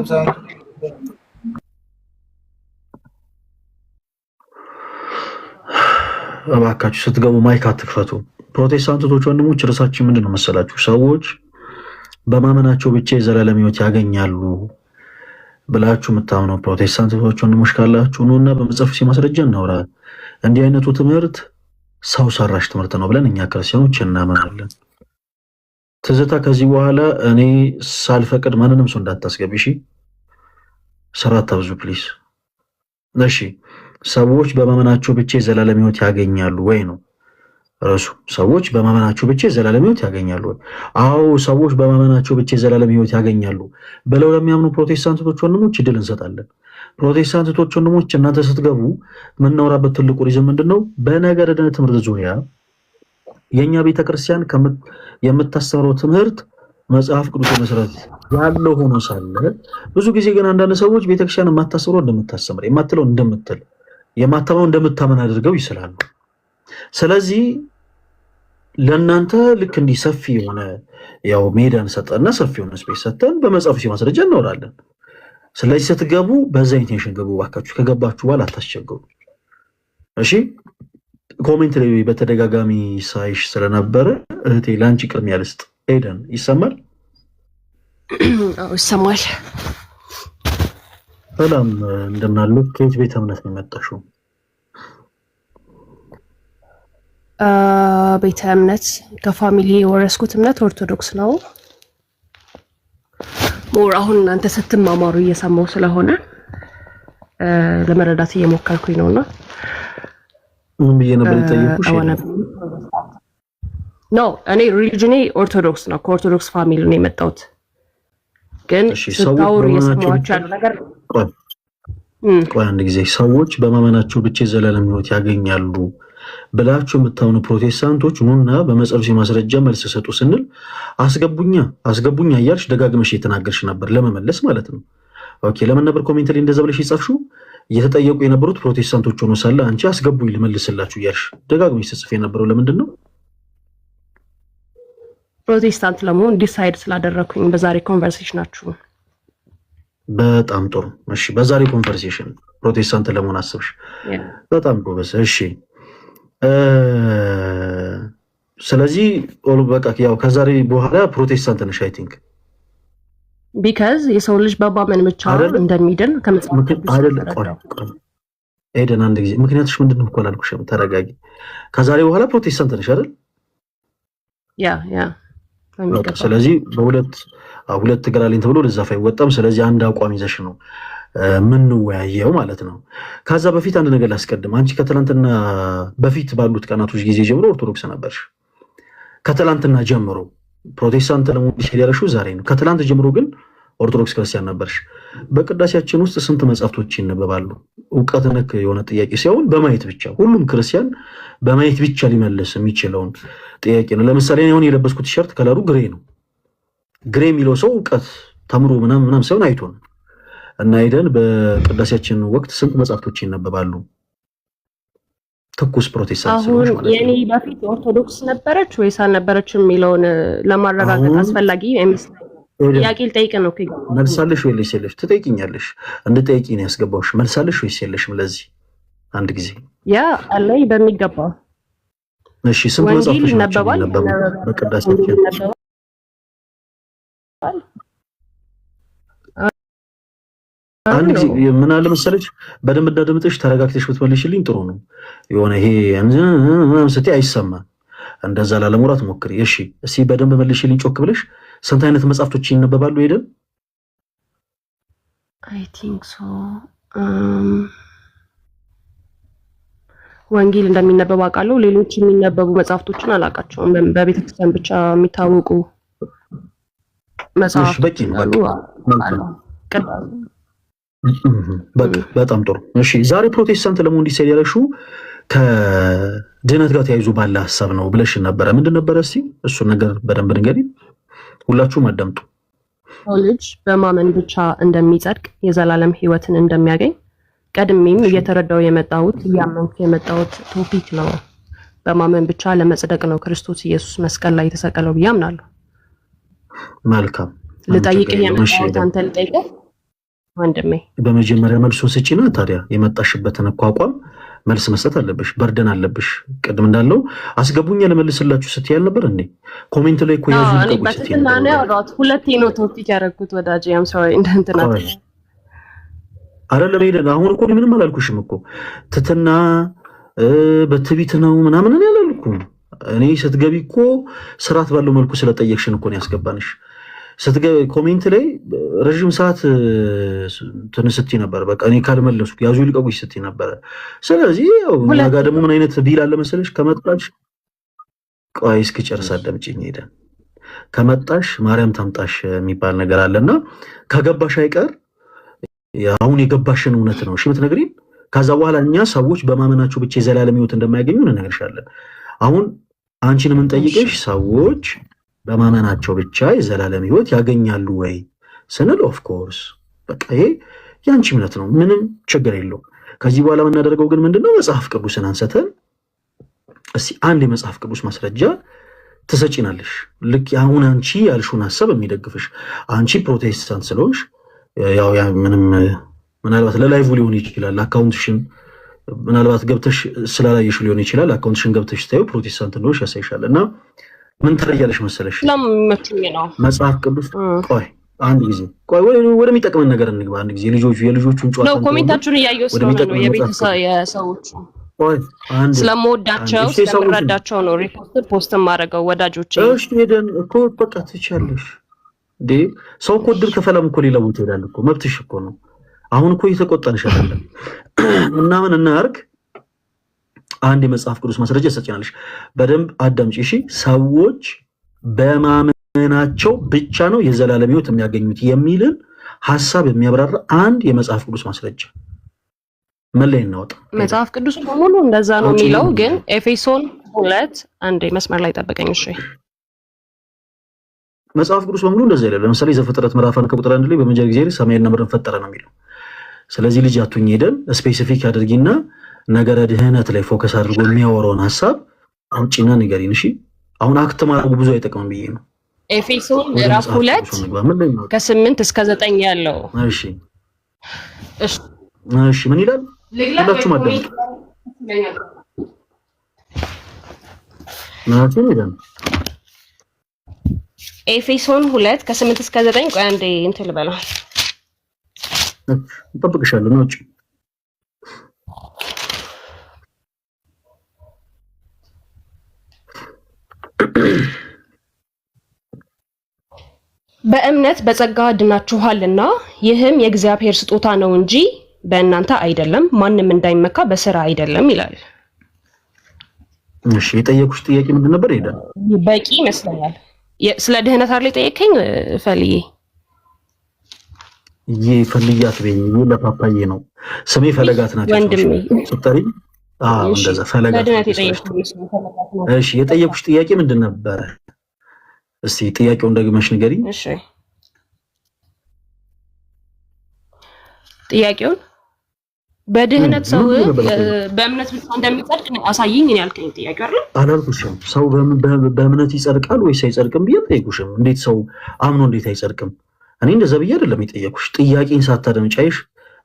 እባካችሁ ስትገቡ ማይክ አትክፈቱ። ፕሮቴስታንቶች ወንድሞች ርዕሳችን ምንድን ነው መሰላችሁ? ሰዎች በማመናቸው ብቻ የዘላለም ሕይወት ያገኛሉ ብላችሁ የምታምነው ፕሮቴስታንቶች ወንድሞች ካላችሁ ኑና በመጽሐፍ ማስረጃ እናውራ። እንዲህ አይነቱ ትምህርት ሰው ሰራሽ ትምህርት ነው ብለን እኛ ክርስቲያኖች እናምናለን። ትዝታ ከዚህ በኋላ እኔ ሳልፈቅድ ማንንም ሰው እንዳታስገቢ እሺ። ስራ አታብዙ ፕሊዝ። እሺ ሰዎች በማመናቸው ብቻ የዘላለም ሕይወት ያገኛሉ ወይ ነው ርዕሱ። ሰዎች በማመናቸው ብቻ የዘላለም ሕይወት ያገኛሉ ወይ? አዎ ሰዎች በማመናቸው ብቻ የዘላለም ሕይወት ያገኛሉ ብለው ለሚያምኑ ፕሮቴስታንቶች ወንድሞች እድል እንሰጣለን። ፕሮቴስታንቶች ወንድሞች እናንተ ስትገቡ የምናወራበት ትልቁ ሪዝም ምንድነው? በነገረ ድነት ትምህርት ዙሪያ የኛ ቤተክርስቲያን የምታስተምረው ትምህርት መጽሐፍ ቅዱስ መሰረት ያለው ሆኖ ሳለ ብዙ ጊዜ ግን አንዳንድ ሰዎች ቤተክርስቲያን የማታስተምረው እንደምታስተምር የማትለው እንደምትል የማታመው እንደምታመን አድርገው ይስላሉ። ስለዚህ ለእናንተ ልክ እንዲህ ሰፊ የሆነ ያው ሜዳን ሰጠና ሰፊ የሆነ ስፔስ ሰጠን በመጽሐፍ ማስረጃ እናወራለን። ስለዚህ ስትገቡ በዛ ኢንቴንሽን ገቡ ባካችሁ። ከገባችሁ በኋላ አታስቸግሩ እሺ። ኮሜንት ላይ በተደጋጋሚ ሳይሽ ስለነበረ እህቴ ላንቺ ቅድሚያ ልስጥ። ኤደን ይሰማል? አዎ ይሰማል። ሰላም እንደምን አሉ? ከየት ቤተ እምነት ነው የመጣሽው? ቤተ እምነት ከፋሚሊ የወረስኩት እምነት ኦርቶዶክስ ነው። ሞር አሁን እናንተ ስትማማሩ እየሰማው ስለሆነ ለመረዳት እየሞከርኩኝ ነውና ምን ብዬ ነበር የጠየኩሽ? ኖ እኔ ሪሊጅኔ ኦርቶዶክስ ነው። ከኦርቶዶክስ ፋሚሊ ነው የመጣሁት። ግን ስታወሩ እየሰማችሁ ያለው ነገር ቆይ አንድ ጊዜ ሰዎች በማመናቸው ብቻ የዘላለም ሕይወት ያገኛሉ ብላችሁ የምታምኑ ፕሮቴስታንቶች ኑና በመጽሐፍ ማስረጃ መልስ ሰጡ ስንል አስገቡኛ እያልሽ ደጋግመሽ የተናገርሽ ነበር፣ ለመመለስ ማለት ነው። ኦኬ ለምን ነበር ኮሜንት ላይ እንደዛ ብለሽ የጻፍሽው? እየተጠየቁ የነበሩት ፕሮቴስታንቶች ሆኖ ሳለ አንቺ አስገቡኝ ልመልስላችሁ እያልሽ ደጋግመሽ ጽፍ የነበረው ለምንድን ነው? ፕሮቴስታንት ለመሆን ዲሳይድ ስላደረኩኝ በዛሬ ኮንቨርሴሽናችሁ። በጣም ጥሩ እሺ። በዛሬ ኮንቨርሴሽን ፕሮቴስታንት ለመሆን አስብሽ፣ በጣም ጎበዝ እሺ። ስለዚህ በቃ ያው ከዛሬ በኋላ ፕሮቴስታንት ነሽ አይ ቲንክ ቢካዝ የሰው ልጅ በማመን ብቻ እንደሚድን ከመጽሐፍ ኤደን አንድ ጊዜ ምክንያትሽ ምንድነው እኮ አላልኩሽም? ተረጋጊ። ከዛሬ በኋላ ፕሮቴስታንት ነሽ አይደል? ያ ስለዚህ በሁለት እግር አለኝ ተብሎ ለዛፍ አይወጣም። ስለዚህ አንድ አቋም ይዘሽ ነው ምንወያየው ማለት ነው። ከዛ በፊት አንድ ነገር ላስቀድም። አንቺ ከትላንትና በፊት ባሉት ቀናቶች ጊዜ ጀምሮ ኦርቶዶክስ ነበርሽ። ከትላንትና ጀምሮ ፕሮቴስታንት ለመሆን ሲደረሹ ዛሬ ነው። ከትላንት ጀምሮ ግን ኦርቶዶክስ ክርስቲያን ነበርሽ። በቅዳሴያችን ውስጥ ስንት መጽሐፍቶች ይነበባሉ? እውቀት ነክ የሆነ ጥያቄ ሲሆን በማየት ብቻ ሁሉም ክርስቲያን በማየት ብቻ ሊመልስ የሚችለውን ጥያቄ ነው። ለምሳሌ አሁን የለበስኩት ቲሸርት ከለሩ ግሬ ነው። ግሬ የሚለው ሰው እውቀት ተምሮ ምናምን ሳይሆን አይቶ ነው። እና ሄደን በቅዳሴያችን ወቅት ስንት መጽሐፍቶች ይነበባሉ? ትኩስ ፕሮቴስታንት ስለሆነች ማለት ነው። የኔ በፊት ኦርቶዶክስ ነበረች ወይስ አልነበረች የሚለውን ለማረጋገጥ አስፈላጊ አይመስለኝም። ጥያቄ ልጠይቅ ነው። መልሳለሽ ወይስ የለሽ? ትጠይቂኛለሽ። እንድጠይቂ ነው ያስገባሁሽ። መልሳለሽ ወይስ የለሽም? ለዚህ አንድ ጊዜ ያ አለኝ በሚገባ። እሺ ስንት መጽሐፍቶች ናቸው የሚነበቡ በቅዳሴያችን? አንድ ጊዜ ምን አለ መሰለሽ፣ በደንብ እንዳደምጥሽ ተረጋግተሽ ብትመልሽልኝ ጥሩ ነው። የሆነ ይሄ ስትይ አይሰማም። እንደዛ ላለመውራት ሞክሪ እሺ። እስኪ በደንብ መልሽልኝ ጮክ ብለሽ። ስንት አይነት መጽሐፍቶች ይነበባሉ ሄደን? አይ ቲንክ ሶ ወንጌል እንደሚነበብ አውቃለሁ። ሌሎች የሚነበቡ መጽሐፍቶችን አላውቃቸውም። በቤተክርስቲያን ብቻ የሚታወቁ መጽሐፍቶች በቂ በጣም ጥሩ እሺ። ዛሬ ፕሮቴስታንት ለመሆን እንዲሳይድ ያለሽው ከድህነት ጋር ተያይዞ ባለ ሀሳብ ነው ብለሽ ነበረ። ምንድን ነበረ? እስኪ እሱን ነገር በደንብ ንገሪኝ። ሁላችሁም አዳምጡ። ልጅ በማመን ብቻ እንደሚጸድቅ የዘላለም ሕይወትን እንደሚያገኝ ቀድሜም እየተረዳው የመጣሁት እያመንኩ የመጣሁት ቶፒክ ነው። በማመን ብቻ ለመጽደቅ ነው ክርስቶስ ኢየሱስ መስቀል ላይ የተሰቀለው ብዬ አምናለሁ። መልካም ልጠይቅህ የመጣሁት አንተ ልጠይቅህ ወንድሜ። በመጀመሪያ መልሱን ስጪና ታዲያ የመጣሽበትን አቋም መልስ መስጠት አለብሽ። በርደን አለብሽ። ቅድም እንዳለው አስገቡኝ ለመልስላችሁ ስትይ አልነበር እንዴ? ኮሜንት ላይ እኮ ያዙ ልቀቁ ስትይ ነበር። ሁለቴ ነው ቶፒክ ያደረኩት ወዳጄ። አም ሶሪ እንደንትና አይደለም ሄደን አሁን እኮ ምንም አላልኩሽም እኮ ትትና በትቢት ነው ምናምን እኔ አላልኩም። እኔ ስትገቢ እኮ ስርዓት ባለው መልኩ ስለጠየቅሽን እኮ ነው ያስገባንሽ። ስትገቢ ኮሜንት ላይ ረጅም ሰዓት ስትይ ነበር። በቃ እኔ ካልመለስኩ ያዙ ልቀቁሽ ስትይ ነበር። ስለዚህ ያው እኛ ጋር ደግሞ ምን አይነት ቢል አለ መሰለሽ? ከመጣሽ ቆይ እስኪጨርስ አዳምጪኝ። ሄደን ከመጣሽ ማርያም ታምጣሽ የሚባል ነገር አለና ከገባሽ አይቀር አሁን የገባሽን እውነት ነው እሺ የምትነግሪን። ከዛ በኋላ እኛ ሰዎች በማመናቸው ብቻ የዘላለም ሕይወት እንደማያገኙ እንነግርሻለን። አሁን አንቺን የምንጠይቅሽ ሰዎች በማመናቸው ብቻ የዘላለም ሕይወት ያገኛሉ ወይ ስንል ኦፍ ኮርስ በቃ ይሄ ያንቺ እምነት ነው፣ ምንም ችግር የለውም። ከዚህ በኋላ የምናደርገው ግን ምንድነው መጽሐፍ ቅዱስን አንስተን እስቲ አንድ የመጽሐፍ ቅዱስ ማስረጃ ትሰጪናለሽ። ልክ አሁን አንቺ ያልሽውን ሐሳብ የሚደግፍሽ አንቺ ፕሮቴስታንት ስለሆንሽ ያው ምንም ምናልባት ለላይቭ ሊሆን ይችላል አካውንትሽን ምናልባት ገብተሽ ስላላየሽ ሊሆን ይችላል። አካውንትሽን ገብተሽ ታዩ ፕሮቴስታንት እንደሆንሽ ያሳይሻል። እና ምን ትረያለሽ መሰለሽ? መጽሐፍ ቅዱስ ቆይ አንድ ጊዜ ቆይ ወደሚጠቅመን ነገር እንግባ። አንድ ጊዜ የልጆቹን ጨዋታ ነው ኮሜንታችሁን እያየሁ ስለሆነ ነው የቤተሰብ የሰዎች ቆይ አንድ ስለምወዳቸው ስለምረዳቸው ነው ፖስት ማድረገው ወዳጆቼ። እሺ ሄደን እኮ በቃ ትችያለሽ እንዴ? ሰው እኮ ድር ከፈለም እኮ ሌላ ቦታ ይሄዳል እኮ መብትሽ እኮ ነው። አሁን እኮ እየተቆጣንሽ አይደለም። እና ምን እናርግ? አንድ የመጽሐፍ ቅዱስ ማስረጃ ያሰጭናልሽ። በደንብ አዳምጪ እሺ። ሰዎች በማመናቸው ብቻ ነው የዘላለም ሕይወት የሚያገኙት የሚልን ሐሳብ የሚያብራራ አንድ የመጽሐፍ ቅዱስ ማስረጃ ምን ላይ እናወጣ? መጽሐፍ ቅዱስ በሙሉ እንደዛ ነው የሚለው፣ ግን ኤፌሶን 2 አንድ መስመር ላይ ጠበቀኝ እሺ። መጽሐፍ ቅዱስ በሙሉ እንደዛ ይላል። ለምሳሌ ዘፍጥረት ምዕራፍ 1 ቁጥር 1 ላይ በመጀመሪያ ጊዜ ሰማይና ምድርን ፈጠረ ነው የሚለው። ስለዚህ ልጅ አቱኝ ሄደን ስፔሲፊክ አድርጊና ነገረ ድህነት ላይ ፎከስ አድርጎ የሚያወራውን ሐሳብ አውጪና ንገሪን እሺ። አሁን አክት ማድረጉ ብዙ አይጠቅምም ብዬ ነው። ኤፌሶን ምዕራፍ 2 ከ8 እስከ 9 ያለው እሺ እሺ ምን ይላል? ሁላችሁም አዳምጡ። ማለት ነው ኤፌሶን 2 ከ8 እስከ 9 ቆይ አንዴ እንትን ልበለው። እንጠብቅሻለን ነው። በእምነት በጸጋ ድናችኋልና ይህም የእግዚአብሔር ስጦታ ነው እንጂ በእናንተ አይደለም፣ ማንም እንዳይመካ በስራ አይደለም ይላል። እሺ የጠየቁሽ ጥያቄ ምንድን ነበር? ሄደ በቂ ይመስለኛል። ስለ ድህነት አይደል የጠየቀኝ? ፈልዬ ፈልያት በኝ ለፓፓዬ ነው ስሜ ፈለጋት ናት ወንድሜ ሱጠሪ እንደዛ ፈለጋት። እሺ የጠየቁሽ ጥያቄ ምንድን ነበር? እስቲ ጥያቄውን ደግመሽ ንገሪኝ። እሺ ጥያቄውን በድህነት ሰው በእምነት ብቻ እንደሚጸድቅ አሳይኝ ነው ያልከኝ ጥያቄ አይደል? አላልኩሽም ሰው በእምነት ይጸድቃል ወይስ አይጸድቅም ብዬ ጠይቁሽም። እንዴት ሰው አምኖ እንዴት አይጸድቅም? እኔ እንደዛ ብዬ አይደለም የጠየቁሽ። ጥያቄን ሳታደምጪ አይሽ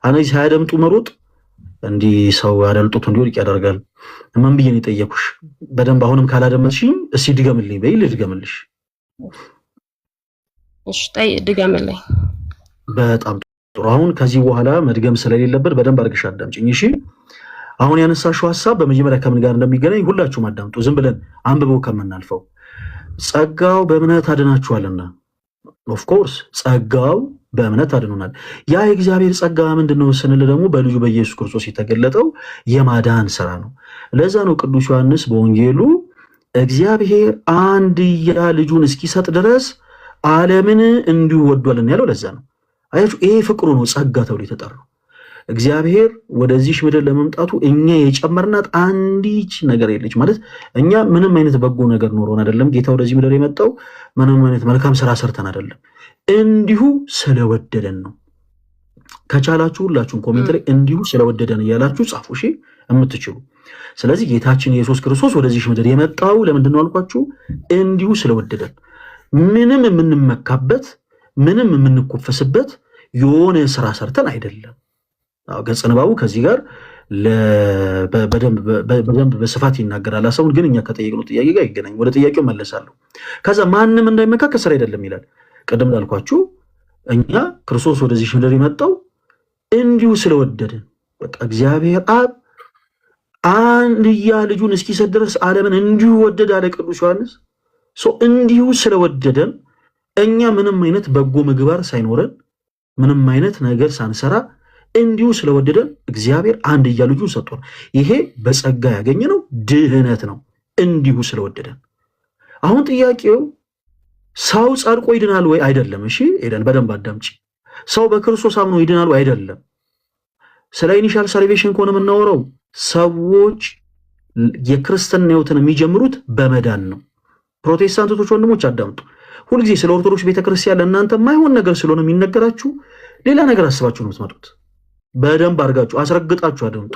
አነዚህ ሳያደምጡ መሮጥ እንዲህ ሰው አደልጦት እንዲወድቅ ያደርጋል። ምን ብዬ ነው የጠየቁሽ? በደንብ አሁንም ካላደመጥሽኝ እስቲ ድገምልኝ በይ ልድገምልሽ። እሺ ድገምልኝ። በጣም ጥሩ። አሁን ከዚህ በኋላ መድገም ስለሌለበት በደንብ አድርገሽ አዳምጪኝ እሺ። አሁን ያነሳሽው ሐሳብ በመጀመሪያ ከምን ጋር እንደሚገናኝ ሁላችሁም አዳምጡ፣ ዝም ብለን አንብበው ከምናልፈው። ጸጋው በእምነት አድናችኋልና ኦፍ ኮርስ ጸጋው በእምነት አድኖናል። ያ የእግዚአብሔር ጸጋ ምንድነው ስንል ደግሞ በልጁ በኢየሱስ ክርስቶስ የተገለጠው የማዳን ስራ ነው። ለዛ ነው ቅዱስ ዮሐንስ በወንጌሉ እግዚአብሔር አንድያ ልጁን እስኪሰጥ ድረስ ዓለምን እንዲሁ ወዷልና ያለው። ለዛ ነው አያችሁ፣ ይሄ ፍቅሩ ነው ጸጋ ተብሎ የተጠራው። እግዚአብሔር ወደዚህ ምድር ለመምጣቱ እኛ የጨመርናት አንዲች ነገር የለች ማለት እኛ ምንም አይነት በጎ ነገር ኖሮን አይደለም ጌታ ወደዚህ ምድር የመጣው ምንም አይነት መልካም ስራ ሰርተን አይደለም እንዲሁ ስለወደደን ነው ከቻላችሁ ሁላችሁም ኮሜንት ላይ እንዲሁ ስለወደደን እያላችሁ ጻፉ እሺ የምትችሉ ስለዚህ ጌታችን ኢየሱስ ክርስቶስ ወደዚህ ምድር የመጣው ለምንድነው አልኳችሁ እንዲሁ ስለወደደን ምንም የምንመካበት ምንም የምንኮፈስበት የሆነ ስራ ሰርተን አይደለም ገጽ ንባቡ ከዚህ ጋር በደንብ በስፋት ይናገራል አሰውን ግን እኛ ከጠየቅነው ጥያቄ ጋር ይገናኝ ወደ ጥያቄው መለሳለሁ ከዛ ማንንም እንዳይመካ ከስራ አይደለም ይላል ቀደም እንዳልኳችሁ እኛ ክርስቶስ ወደዚህ ምድር የመጣው እንዲሁ ስለወደደን በቃ እግዚአብሔር አብ አንድያ ልጁን እስኪሰጥ ድረስ ዓለምን እንዲሁ ወደደ አለ ቅዱስ ዮሐንስ እንዲሁ ስለወደደን እኛ ምንም አይነት በጎ ምግባር ሳይኖረን ምንም አይነት ነገር ሳንሰራ እንዲሁ ስለወደደን እግዚአብሔር አንድያ ልጁን ሰጥቷል ይሄ በጸጋ ያገኘነው ድህነት ነው እንዲሁ ስለወደደን አሁን ጥያቄው ሰው ጻድቆ ይድናል ወይ አይደለም እሺ ሄደን በደንብ አዳምጪ ሰው በክርስቶስ አምኖ ይድናል ወይ አይደለም ስለ ኢኒሻል ሳልቬሽን ከሆነ የምናወራው ሰዎች የክርስትና ሕይወትን የሚጀምሩት በመዳን ነው ፕሮቴስታንቶች ወንድሞች አዳምጡ ሁልጊዜ ስለ ኦርቶዶክስ ቤተክርስቲያን ለእናንተ ማይሆን ነገር ስለሆነ የሚነገራችሁ ሌላ ነገር አስባችሁ ነው የምትመጡት በደንብ አድርጋችሁ አስረግጣችሁ አዳምጡ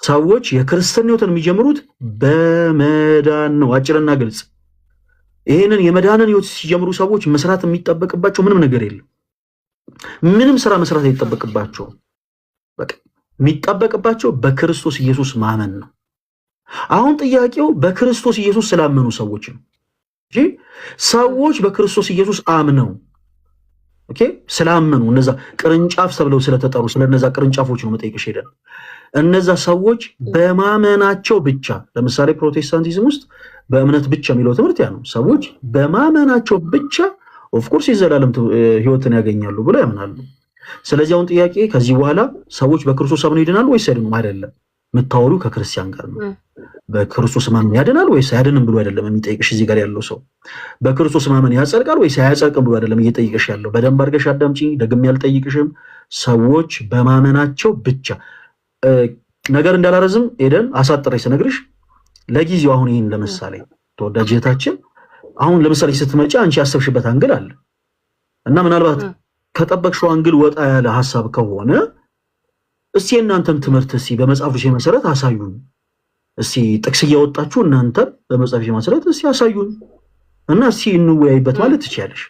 ሰዎች የክርስትና ሕይወትን የሚጀምሩት በመዳን ነው አጭርና ግልጽ ይሄንን የመዳንን ሕይወት ሲጀምሩ ሰዎች መስራት የሚጠበቅባቸው ምንም ነገር የለም ምንም ስራ መስራት አይጠበቅባቸው በቃ የሚጠበቅባቸው በክርስቶስ ኢየሱስ ማመን ነው አሁን ጥያቄው በክርስቶስ ኢየሱስ ስላመኑ ሰዎች ነው እንጂ ሰዎች በክርስቶስ ኢየሱስ አምነው ኦኬ ስላመኑ እነዛ ቅርንጫፍ ተብለው ስለተጠሩ ስለነዛ ቅርንጫፎች ነው መጠየቅሽ ሄደን እነዛ ሰዎች በማመናቸው ብቻ ለምሳሌ ፕሮቴስታንቲዝም ውስጥ በእምነት ብቻ የሚለው ትምህርት ያ ነው ሰዎች በማመናቸው ብቻ ኦፍ ኮርስ የዘላለም ሕይወትን ያገኛሉ ብለው ያምናሉ ስለዚህ አሁን ጥያቄ ከዚህ በኋላ ሰዎች በክርስቶስ አምነው ይድናሉ ወይስ አይድኑም አይደለም መታወሩ ከክርስቲያን ጋር ነው በክርስቶስ ማመን ያድናል ወይስ አያድንም ብሎ አይደለም የሚጠይቅሽ እዚህ ጋር ያለው ሰው በክርስቶስ ማመን ያጸድቃል ወይስ አያጸድቅም ብሎ አይደለም እየጠየቅሽ ያለው በደንብ አድርገሽ አዳምጪ ደግሜ ያልጠይቅሽም ሰዎች በማመናቸው ብቻ ነገር እንዳላረዝም ሄደን አሳጥሬ ስነግርሽ ለጊዜው አሁን ይሄን ለምሳሌ ተወዳጅታችን አሁን ለምሳሌ ስትመጪ አንቺ ያሰብሽበት አንግል አለ እና ምናልባት ከጠበቅሽው አንግል ወጣ ያለ ሐሳብ ከሆነ እስቲ እናንተም ትምህርት እስቲ በመጽሐፍ ቅዱስ መሰረት አሳዩን እስቲ ጥቅስ እያወጣችሁ እናንተ በመጽሐፍ ቅዱስ መሰረት እስቲ አሳዩን እና እስቲ እንወያይበት ማለት ትችያለሽ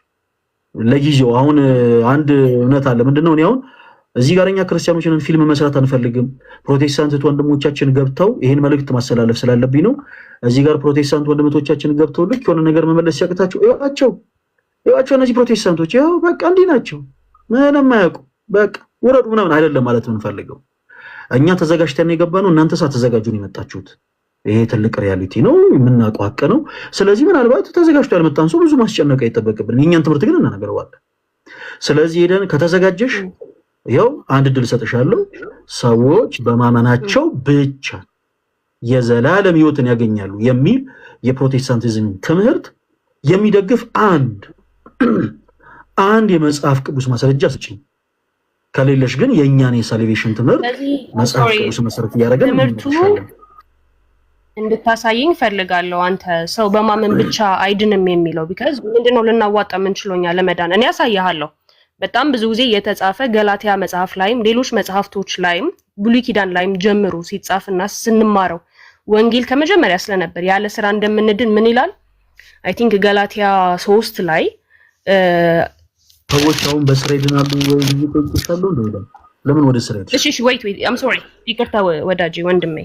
ለጊዜው አሁን አንድ እውነት አለ ምንድነው እኔ አሁን እዚህ ጋርኛ ክርስቲያኖችን ፊልም መስራት አንፈልግም ፕሮቴስታንት ወንድሞቻችን ገብተው ይሄን መልእክት ማስተላለፍ ስላለብኝ ነው እዚህ ጋር ፕሮቴስታንት ወንድሞቻችን ገብተው ልክ የሆነ ነገር መመለስ ሲያቅታቸው ይዋቸው እነዚህ ፕሮቴስታንቶች ያው በቃ እንዲህ ናቸው ምንም አያውቁ በቃ ወረዱ ምናምን አይደለም ማለት ምን ፈልገው እኛ ተዘጋጅተን የገባነው እናንተ ሳትዘጋጁ ነው የመጣችሁት ይሄ ትልቅ ሪያሊቲ ነው የምናውቀው ሀቅ ነው ስለዚህ ምናልባት ተዘጋጅቶ ያልመጣን ሰው ብዙ ማስጨነቅ አይጠበቅብንም የኛን ትምህርት ግን እናነገረዋለን ስለዚህ ሄደን ከተዘጋጀሽ ያው አንድ ድል ሰጥሻለሁ ሰዎች በማመናቸው ብቻ የዘላለም ሕይወትን ያገኛሉ የሚል የፕሮቴስታንቲዝም ትምህርት የሚደግፍ አንድ የመጽሐፍ ቅዱስ ማስረጃ ስጪኝ ከሌለሽ ግን የኛን የሳልቬሽን ትምህርት መጽሐፍ ቅዱስ መሰረት ያደረገን ትምህርቱ እንድታሳየኝ ፈልጋለሁ አንተ ሰው በማመን ብቻ አይድንም የሚለው because ምንድነው ልናዋጣ ምንችሎኛ ለመዳን እኔ ያሳያለሁ በጣም ብዙ ጊዜ የተጻፈ ገላትያ መጽሐፍ ላይም ሌሎች መጽሐፍቶች ላይም ብሉይ ኪዳን ላይም ጀምሩ ሲጻፍና ስንማረው ወንጌል ከመጀመሪያ ስለነበር ያለ ስራ እንደምንድን ምን ይላል አይ ቲንክ ገላትያ 3 ላይ ሰዎች አሁን በስራ ይድናሉ ወይ ይቆጥሻሉ እንደው ለምን ወደ ስራ ይድናሉ እሺ wait I'm sorry ይቅርታ ወዳጄ ወንድሜ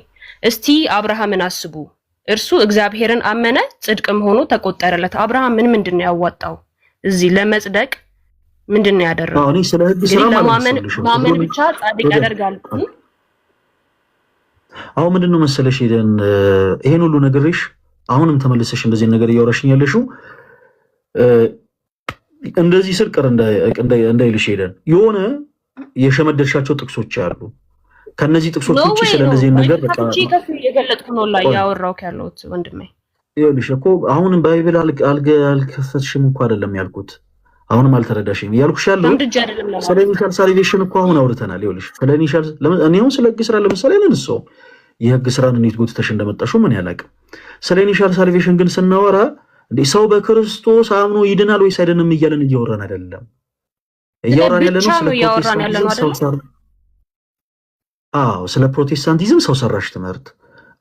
እስቲ አብርሃምን አስቡ እርሱ እግዚአብሔርን አመነ ጽድቅም ሆኖ ተቆጠረለት አብርሃም ምንድነው ያዋጣው እዚህ ለመጽደቅ ምንድነው ያደረገው እኔ ስለ ህግ ስራ ማለት ነው ማመን ብቻ ጻድቅ ያደርጋል አሁን ምንድነው መሰለሽ ሄደን ይሄን ሁሉ ነገርሽ አሁንም ተመልሰሽ እንደዚህ ነገር እያወራሽኝ ያለሽው እንደዚህ ስር ቀር እንዳይልሽ ሄደን የሆነ የሸመደልሻቸው ጥቅሶች አሉ ከነዚህ ጥቅሶች ውጪ ስለዚህ ነገር በቃ የገለጥኩ ነው ላይ ያወራው ያለውት ወንድሜ ይኸውልሽ እኮ አሁንም ባይብል አልከፈትሽም እንኳን አይደለም ያልኩት አሁንም አልተረዳሽም እያልኩሽ ያለው ስለ ኢኒሻል ሳልቬሽን እኮ አሁን አውርተናል። ይኸውልሽ ስለ ኢኒሻል እኔ አሁን ስለ ሕግ ስራ ለምሳሌ ለንሰው የሕግ ስራን እንዴት ጎትተሽ እንደመጣሽው ምን ያላቅም። ስለ ኢኒሻል ሳልቬሽን ግን ስናወራ እንዴ ሰው በክርስቶስ አምኖ ይድናል ወይስ አይደለም እያለን እያወራን አይደለም። እያወራን ያለነው ስለ ፕሮቴስታንቲዝም ሰው ሰራሽ ትምህርት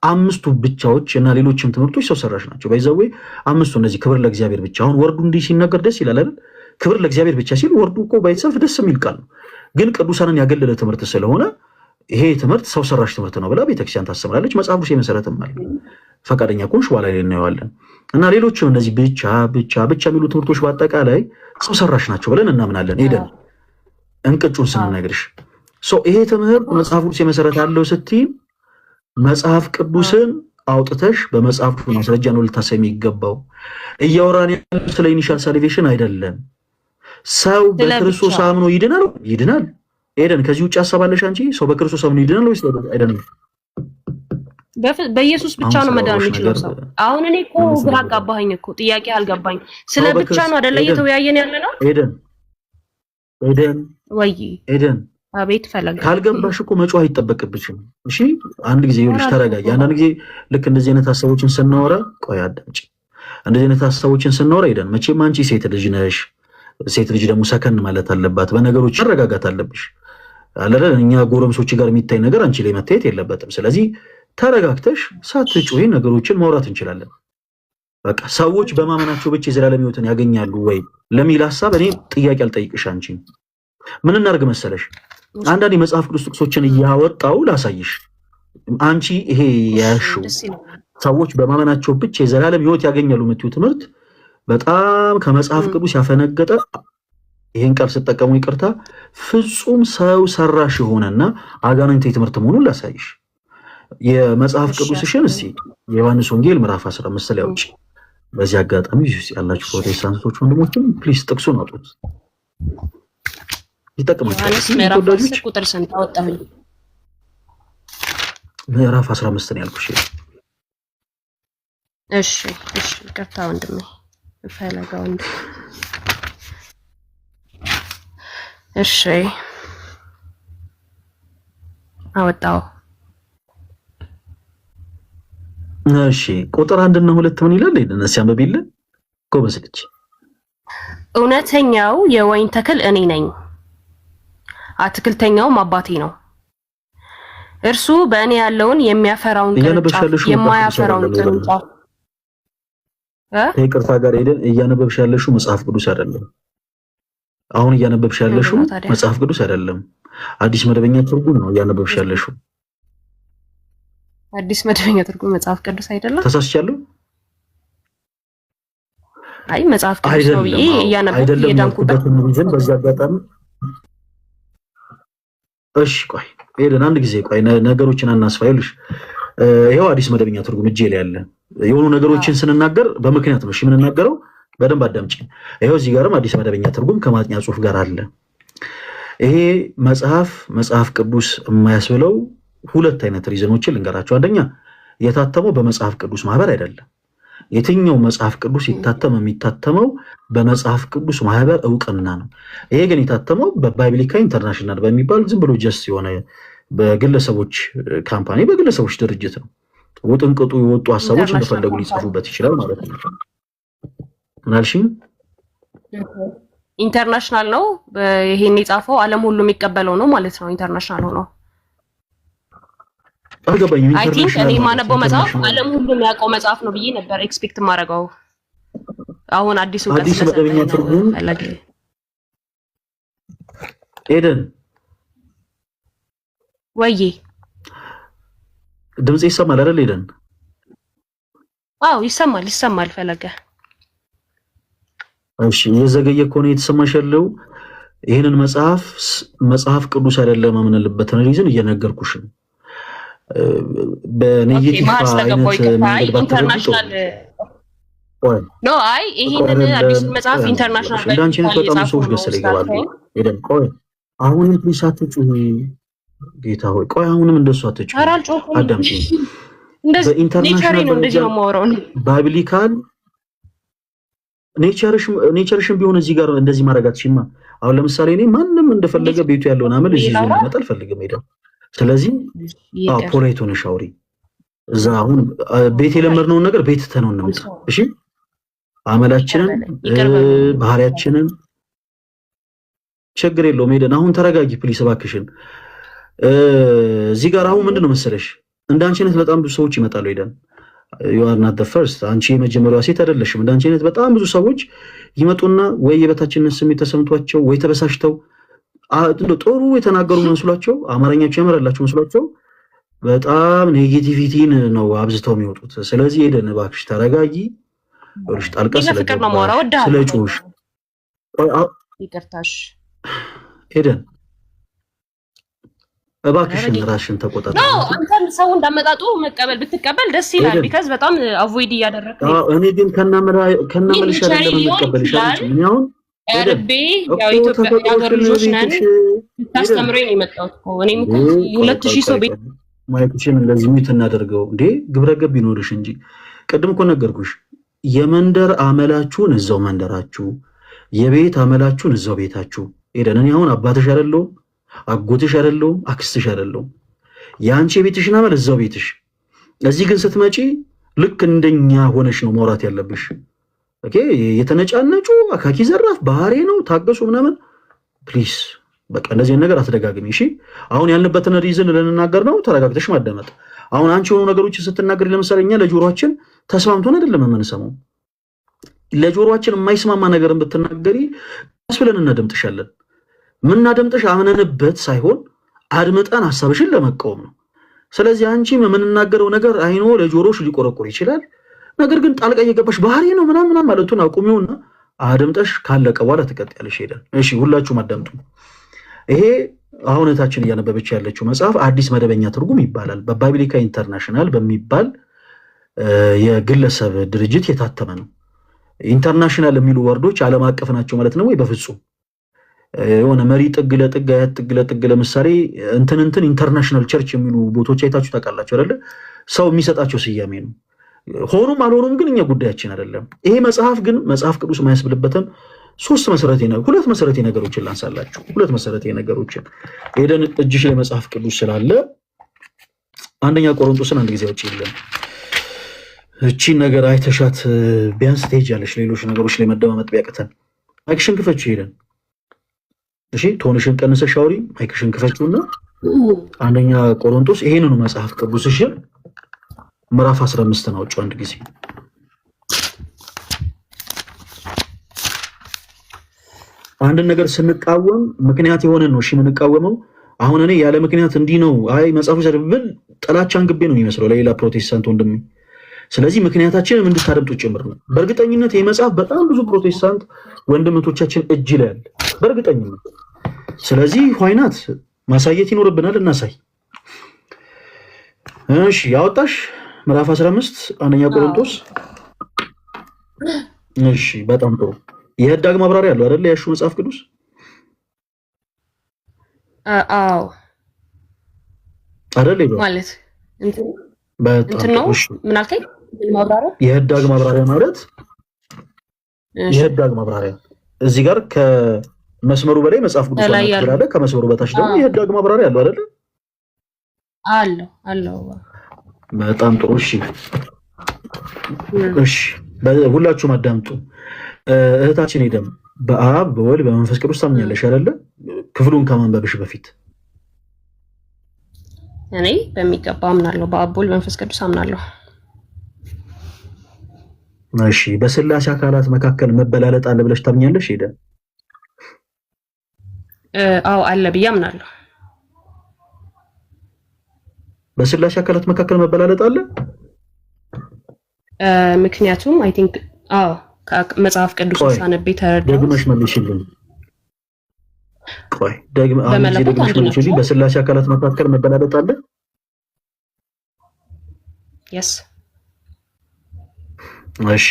አምስቱ ብቻዎች እና ሌሎችም ትምህርቶች ሰው ሰራሽ ናቸው። ባይዘዌ አምስቱ እነዚህ ክብር ለእግዚአብሔር ብቻ አሁን ወርዱ እንዲህ ሲነገር ደስ ይላል አይደል? ክብር ለእግዚአብሔር ብቻ ሲል ወርዱ እኮ ባይሰልፍ ደስ የሚል ቃል ነው። ግን ቅዱሳንን ያገለለ ትምህርት ስለሆነ ይሄ ትምህርት ሰው ሰራሽ ትምህርት ነው ብላ ቤተክርስቲያን ታስተምራለች። መጽሐፍ ቅዱስ የመሰረትም አለ። ፈቃደኛ ከሆንሽ በኋላ ላይ እናየዋለን። እና ሌሎችም እነዚህ ብቻ የሚሉ ትምህርቶች በአጠቃላይ ሰው ሰራሽ ናቸው ብለን እናምናለን። ሄደን እንቅጩን ስንነግርሽ ይሄ ትምህርት መጽሐፍ ቅዱስ የመሰረት አለው ስትይ መጽሐፍ ቅዱስን አውጥተሽ በመጽሐፍ ቅዱስ ማስረጃ ነው ልታሳይ የሚገባው። እያወራን ያለው ስለ ኢኒሻል ሳልቬሽን አይደለም። ሰው በክርስቶስ አምኖ ይድናል። ኤደን ከዚህ ውጭ አሳባለሽ አንቺ? ሰው በክርስቶስ አምኖ ይድናል ወይስ አይደለም? በኢየሱስ ብቻ ነው መዳን የሚችለው ሰው። አሁን እኔ እኮ ግራ አጋባኸኝ እኮ ጥያቄ አልገባኝ። ስለ ብቻ ነው አይደለ እየተወያየን ያለ ነው? ኤደን አቤት ፈለገ ካልገባሽ እኮ መጮህ አይጠበቅብሽም። እሺ አንድ ጊዜ ይኸውልሽ ተረጋጊ። አንዳንድ ጊዜ ልክ እንደዚህ አይነት ሀሳቦችን ስናወራ ቆይ አዳምጪ። እንደዚህ አይነት ሀሳቦችን ስናወራ ኤደን መቼም አንቺ ሴት ልጅ ነሽ። ሴት ልጅ ደግሞ ሰከን ማለት አለባት። በነገሮች መረጋጋት አለብሽ አለለ። እኛ ጎረምሶች ጋር የሚታይ ነገር አንቺ ላይ መታየት የለበትም። ስለዚህ ተረጋግተሽ ሳትጮሂ ነገሮችን ማውራት እንችላለን። በቃ ሰዎች በማመናቸው ብቻ የዘላለም ሕይወትን ያገኛሉ ወይ ለሚል ሀሳብ እኔ ጥያቄ አልጠይቅሽ። አንቺ ምን እናድርግ መሰለሽ? አንዳንድ የመጽሐፍ ቅዱስ ጥቅሶችን እያወጣው ላሳይሽ። አንቺ ይሄ ያያሽው ሰዎች በማመናቸው ብቻ የዘላለም ሕይወት ያገኛሉ የምትይው ትምህርት በጣም ከመጽሐፍ ቅዱስ ያፈነገጠ፣ ይሄን ቃል ስጠቀሙ ይቅርታ፣ ፍጹም ሰው ሰራሽ የሆነና አጋንንታዊ ትምህርት መሆኑን ላሳይሽ። የመጽሐፍ ቅዱስሽን እስቲ የዮሐንስ ወንጌል ምዕራፍ 15 ላይ አውጪ። በዚህ አጋጣሚ ያላችሁ ፕሮቴስታንቶች ወንድሞችም ፕሊስ ጥቅሱን አውጡት፣ ይጠቅማችኋል። ቁጥር ስንት አወጣሁኝ? ምዕራፍ 15 ነው ያልኩሽ። እሺ ይቅርታ ወንድሜ ፈለጋው እንዴ። እሺ አወጣው። እሺ ቁጥር 1 እና 2 ምን ይላል? እነሱ ያንበቢል ጎበዝ ልጅ። እውነተኛው የወይን ተክል እኔ ነኝ፣ አትክልተኛውም አባቴ ነው። እርሱ በእኔ ያለውን የሚያፈራውን ቅርንጫፍ የማያፈራውን ቅርንጫፍ ይቅርታ ጋር ሄደን እያነበብሽ ያለሽው መጽሐፍ ቅዱስ አይደለም። አሁን እያነበብሽ ያለሽው መጽሐፍ ቅዱስ አይደለም፣ አዲስ መደበኛ ትርጉም ነው እያነበብሽ ያለሽው። አዲስ መደበኛ ትርጉም መጽሐፍ ቅዱስ አይደለም? ተሳስቻለሁ? አይ መጽሐፍ ቅዱስ ነው ብዬ እያነበብኩ እየዳንኩበት ነው። በዛ አጋጣሚ እሺ ቆይ ሄደን አንድ ጊዜ ቆይ ነገሮችን አናስፋይልሽ። ይሄው አዲስ መደበኛ ትርጉም እጄ ላይ ያለ የሆኑ ነገሮችን ስንናገር በምክንያት ነው። እሺ የምንናገረው በደንብ አዳምጪ። ይሄው እዚህ ጋርም አዲስ መደበኛ ትርጉም ከማጥኛ ጽሑፍ ጋር አለ። ይሄ መጽሐፍ ቅዱስ የማያስብለው ሁለት አይነት ሪዝኖችን ልንገራቸው። አንደኛ የታተመው በመጽሐፍ ቅዱስ ማህበር አይደለም። የትኛው መጽሐፍ ቅዱስ የሚታተመው በመጽሐፍ ቅዱስ ማህበር እውቅና ነው። ይሄ ግን የታተመው በባይብሊካ ኢንተርናሽናል በሚባል ዝም ብሎ ጀስት የሆነ በግለሰቦች ካምፓኒ በግለሰቦች ድርጅት ነው። ውጥንቅጡ የወጡ ሀሳቦች እንደፈለጉ ሊጻፉበት ይችላል ማለት ነው። ምናልሽኝ ኢንተርናሽናል ነው። ይሄን የጻፈው ዓለም ሁሉ የሚቀበለው ነው ማለት ነው። ኢንተርናሽናል ሆኖ አልገባኝም። አይ ቲንክ እኔ ማነበው መጽሐፍ ዓለም ሁሉ የሚያውቀው መጽሐፍ ነው ብዬ ነበር ኤክስፔክት ማድረገው። አሁን አዲስ መደበኛ ትርጉም ኤደን ወይዬ ድምጽ ይሰማል አይደል ኤደን? አዎ ይሰማል ፈለገ። እሺ የዘገየ እኮ ነው የተሰማሽ ያለው። ይሄንን መጽሐፍ ቅዱስ አይደለም የምንልበት ሪዝን እየነገርኩሽ ነው። በኔጌቲቭ ኢንተርናሽናል ኖ አይ ይሄንን አዲስ መጽሐፍ ኢንተርናሽናል እንዳንቺ ነው በጣም ሰዎች ገሰለ ይገባሉ። ሄደን ቆይ አሁንም ፕሊስ አትጩሂ ጌታ ሆይ ቆይ አሁንም እንደሱ አትጩሂ። አዳምጪ። እንደዚህ ኢንተርናሽናል ነው እንደዚህ ነው የማወራው። ባይብሊካል ኔቸርሽን ቢሆን እዚህ ጋር እንደዚህ ማረጋት ሽማ አሁን ለምሳሌ እኔ ማንንም እንደፈለገ ቤቱ ያለውን አመል እዚህ ይዞ እንዲመጣ አልፈልግም ሄዳ ስለዚህ ፖላይት ሆነሽ አውሪ እዛ አሁን ቤት የለመድነውን ነገር ቤት ተነው እንምጣ እሺ አመላችንን ባህሪያችንን ችግር የለውም ሄደን አሁን ተረጋጊ ፕሊስ እባክሽን እዚህ ጋር አሁን ምንድነው መሰለሽ እንዳንቺ አይነት በጣም ብዙ ሰዎች ይመጣሉ ሄደን you are not the first አንቺ የመጀመሪያዋ ሴት አይደለሽም እንዳንቺ አይነት በጣም ብዙ ሰዎች ይመጡና ወይ የበታችነት ስሜት ተሰምቷቸው ወይ ተበሳሽተው ጥሩ የተናገሩ መስሏቸው አማርኛቸው ያመራላቸው መስሏቸው በጣም ኔጌቲቪቲን ነው አብዝተው የሚወጡት ስለዚህ ሄደን እባክሽ ተረጋጊ ወርሽ ጣልቃ ስለጮሽ ይቅርታሽ ሄደን እባክሽን ራስሽን ተቆጣጣ አንተም ሰው እንዳመጣጡ መቀበል ብትቀበል ደስ ይላል ቢካዝ በጣም አቮይድ እያደረክ ነው እኔ ግን ከናመልሽ አይደለም መቀበልሽ አይደለም እኔ አሁን አርቤ ያው ኢትዮጵያ ያገር ልጆች ነን ታስተምረኝ ነው የመጣሁት እኔም እኮ 2000 ሰው ቤት ማይክሽን እንደዚህ ሚት እናደርገው እንዴ ግብረገብ ይኖርሽ እንጂ ቅድም እኮ ነገርኩሽ የመንደር አመላችሁን እዛው መንደራችሁ የቤት አመላችሁን እዛው ቤታችሁ ሄደን እኔ አሁን አባትሽ አይደለም አጎትሽ አይደለም አክስትሽ አይደለም ያንቺ ቤትሽና ማለት እዛው ቤትሽ እዚህ ግን ስትመጪ ልክ እንደኛ ሆነሽ ነው ማውራት ያለብሽ ኦኬ የተነጫነጩ አካኪ ዘራፍ ባህሪ ነው ታገሱ ምናምን ፕሊስ በቃ እንደዚህ ነገር አትደጋግሚ እሺ አሁን ያልንበትን ሪዝን ለነናገር ነው ተረጋግተሽ ማዳመጥ አሁን አንቺ ሆኖ ነገሮችን ስትናገሪ ለምሳሌ እኛ ለጆሮአችን ተስማምቶን አይደለም የምንሰማው ለጆሮአችን የማይስማማ ነገርን ብትናገሪ አስብለን እናደምጥሻለን ምናደምጥሽ አመነንበት ሳይሆን አድምጠን ሐሳብሽን ለመቃወም ነው ስለዚህ አንቺ የምንናገረው ነገር አይኖ ለጆሮሽ ሊቆረቆር ይችላል ነገር ግን ጣልቃ እየገባሽ ባህሪ ነው ምናምን ማለቱን አቁሚውና አድምጠሽ ካለቀ በኋላ ተቀጥያለሽ ሄደን እሺ ሁላችሁም አዳምጡ ይሄ አሁንታችን እያነበበች ያለችው መጽሐፍ አዲስ መደበኛ ትርጉም ይባላል በባይብሊካ ኢንተርናሽናል በሚባል የግለሰብ ድርጅት የታተመ ነው ኢንተርናሽናል የሚሉ ወርዶች ዓለም አቀፍ ናቸው ማለት ነው ወይ በፍጹም የሆነ መሪ ጥግ ለጥግ ለምሳሌ እንትን ኢንተርናሽናል ቸርች የሚሉ ቦታዎች አይታችሁ ታውቃላችሁ አይደለ ሰው የሚሰጣቸው ስያሜ ነው ሆኖም አልሆኖም ግን እኛ ጉዳያችን አይደለም ይሄ መጽሐፍ ግን መጽሐፍ ቅዱስ የማያስብልበትም ሁለት መሰረታዊ ነገሮችን ላንሳላችሁ ሁለት መሰረታዊ ነገሮችን ሄደን እጅሽ ላይ መጽሐፍ ቅዱስ ስላለ አንደኛ ቆሮንቶስን አንድ ጊዜ አውጪ ይላል እቺ ነገር አይተሻት ቢያንስ ትሄጃለሽ ሌሎች ነገሮች ላይ መደማመጥ ቢያቅተን ማይክሽን ክፈች ሄደን እሺ ቶንሽን ቀንሰሽ አውሪ ማይክሽን ክፈችውና አንደኛ ቆሮንቶስ ይሄንን መጽሐፍ ቅዱስሽን ምዕራፍ 15 ነው አውጪው አንድ ጊዜ አንድ ነገር ስንቃወም ምክንያት የሆነ ነው እሺ የምንቃወመው አሁን እኔ ያለ ምክንያት እንዲህ ነው አይ መጽሐፉ ዘርብል ጥላቻን ግቤ ነው የሚመስለው ለሌላ ፕሮቴስታንት ወንድም ስለዚህ ምክንያታችንን እንድታደምጡ ጭምር ነው በእርግጠኝነት ይሄ መጽሐፍ በጣም ብዙ ፕሮቴስታንት ወንድሞቻችን እጅ ላይ አለ በእርግጠኝነት ስለዚህ ሆይናት ማሳየት ይኖርብናል እናሳይ እሺ ያወጣሽ ምዕራፍ 15 አንደኛ ቆሮንቶስ እሺ በጣም ጥሩ የህዳግ ማብራሪያ አለው አይደል ያሹ መጽሐፍ ቅዱስ አዎ አይደል ይባል ማለት እንትን ነው ምን አልከኝ ማብራሪያ የህዳግ ማብራሪያ ማለት የህዳግ ማብራሪያ እዚህ ጋር ከመስመሩ በላይ መጽሐፍ ቅዱስ አለ ከመስመሩ በታች ደግሞ የህዳግ ማብራሪያ አለው አይደል አለው በጣም ጥሩ እሺ ሁላችሁም አዳምጡ እህታችን ሄደም በአብ በወልድ በመንፈስ ቅዱስ ታምኛለሽ አይደል ክፍሉን ከማንበብሽ በፊት እኔ በሚገባ አምናለሁ በአብ በወልድ በመንፈስ ቅዱስ አምናለሁ እሺ በስላሴ አካላት መካከል መበላለጥ አለ ብለሽ ታምኛለሽ ሄደ አዎ አለ ብዬ አምናለሁ በስላሴ አካላት መካከል መበላለጥ አለ ምክንያቱም አይ ቲንክ አዎ መጽሐፍ ቅዱስ ሳነብ ተረዳው ደግመሽ መልሽልኝ ቆይ ደግመሽ መልሽልኝ በስላሴ አካላት መካከል መበላለጥ አለ yes እሺ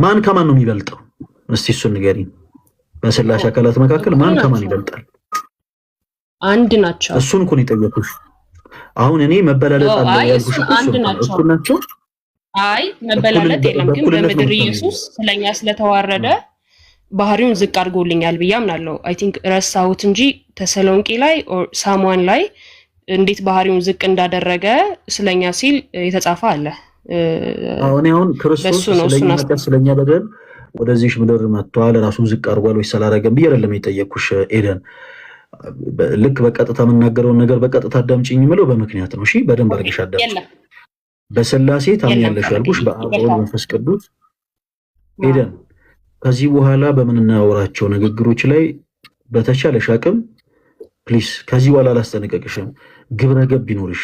ማን ከማን ነው የሚበልጠው እስቲ እሱን ንገሪኝ በስላሴ አካላት መካከል ማን ከማን ይበልጣል አንድ ናቸው እሱን እኮ ነው የጠየኩሽ አሁን እኔ መበላለጥ አለ ያልኩሽ እሱ ናቸው አይ መበላለጥ የለም፣ ግን በምድር ኢየሱስ ስለኛ ስለተዋረደ ባህሪውን ዝቅ አድርጎልኛል ብዬ አምናለሁ። አይ ቲንክ ረሳሁት እንጂ ተሰሎንቄ ላይ ኦር ሳሙኤል ላይ እንዴት ባህሪውን ዝቅ እንዳደረገ ስለኛ ሲል የተጻፈ አለ። አሁን ክርስቶስ ስለኛ በደል ወደዚህ ምድር መጥቷል፣ ራሱን ዝቅ አድርጓል ወይስ አላደረገም ብዬ አይደለም የጠየቅኩሽ ኤደን። ልክ በቀጥታ የምናገረውን ነገር በቀጥታ አዳምጪኝ የምለው በምክንያት ነው። እሺ በደንብ አድርገሽ አዳምጪ። በስላሴ ታምኛለሽ ያልኩሽ በአብ ወልድ መንፈስ ቅዱስ። ኤደን ከዚህ በኋላ በምንናወራቸው ንግግሮች ላይ በተቻለሽ አቅም ፕሊስ፣ ከዚህ በኋላ አላስጠነቀቅሽም፣ ግብረ ገብ ይኖርሽ።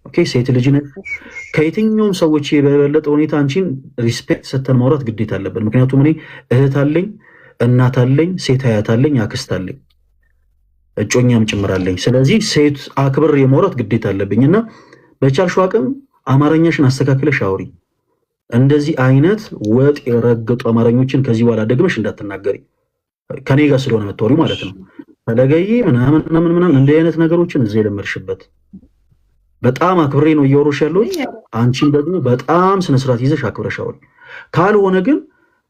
ኦኬ ሴት ልጅ ነሽ። ከየትኛውም ሰዎች በበለጠ ሁኔታ አንቺን ሪስፔክት ሰተን ማውራት ግዴታ አለብን። ምክንያቱም እኔ እህት አለኝ፣ እናት አለኝ፣ ሴት አያት አለኝ፣ አክስት አለኝ፣ እጮኛም ጭምራለኝ። ስለዚህ ሴት አክብር የማውራት ግዴታ አለብኝ እና በቻልሽው አቅም አማርኛሽን አስተካክለሽ አውሪ። እንደዚህ አይነት ወጥ የረገጡ አማርኞችን ከዚህ በኋላ ደግመሽ እንዳትናገሪ፣ ከኔ ጋር ስለሆነ የምታወሪው ማለት ነው። ፈለገዬ ምናምን እንዲህ አይነት ነገሮችን እዚህ የለመድሽበት በጣም አክብሬ ነው እያወሮሽ ያለው። አንቺን ደግሞ በጣም ስነስርዓት ይዘሽ አክብረሽ አውሪ። ካልሆነ ግን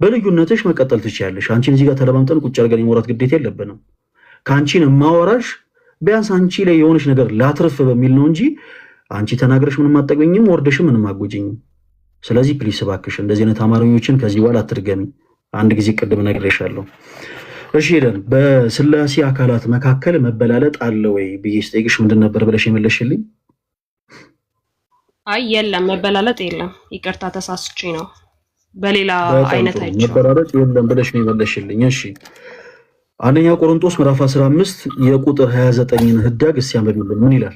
በልዩነትሽ መቀጠል ትችያለሽ። አንቺን እዚህ ጋር ተለማምጠን ቁጭ አድርገን የማውራት ግዴታ የለብንም። ከአንቺን የማወራሽ ቢያንስ አንቺ ላይ የሆነች ነገር ላትርፍ በሚል ነው እንጂ አንቺ ተናግረሽ ምንም አጠገኝም ወርደሽም ምንም አጎጅኝም። ስለዚህ ፕሊስ እባክሽ እንደዚህ አይነት አማርኞችን ከዚህ በኋላ አትድገሚ። አንድ ጊዜ ቅድም ነግሬሻለሁ። እሺ ሄደን በስላሴ አካላት መካከል መበላለጥ አለ ወይ ብዬ ስጠይቅሽ ምንድን ነበር ብለሽ የመለሽልኝ? አይ የለም መበላለጥ የለም፣ ይቅርታ ተሳስቼ ነው፣ በሌላ አይነት አይቼ መበላለጥ የለም ብለሽ ነው የመለሽልኝ። እሺ አንደኛ ቆሮንቶስ ምዕራፍ 15 የቁጥር 29ን ህዳግ እስኪ አንብቢልን። ምን ይላል?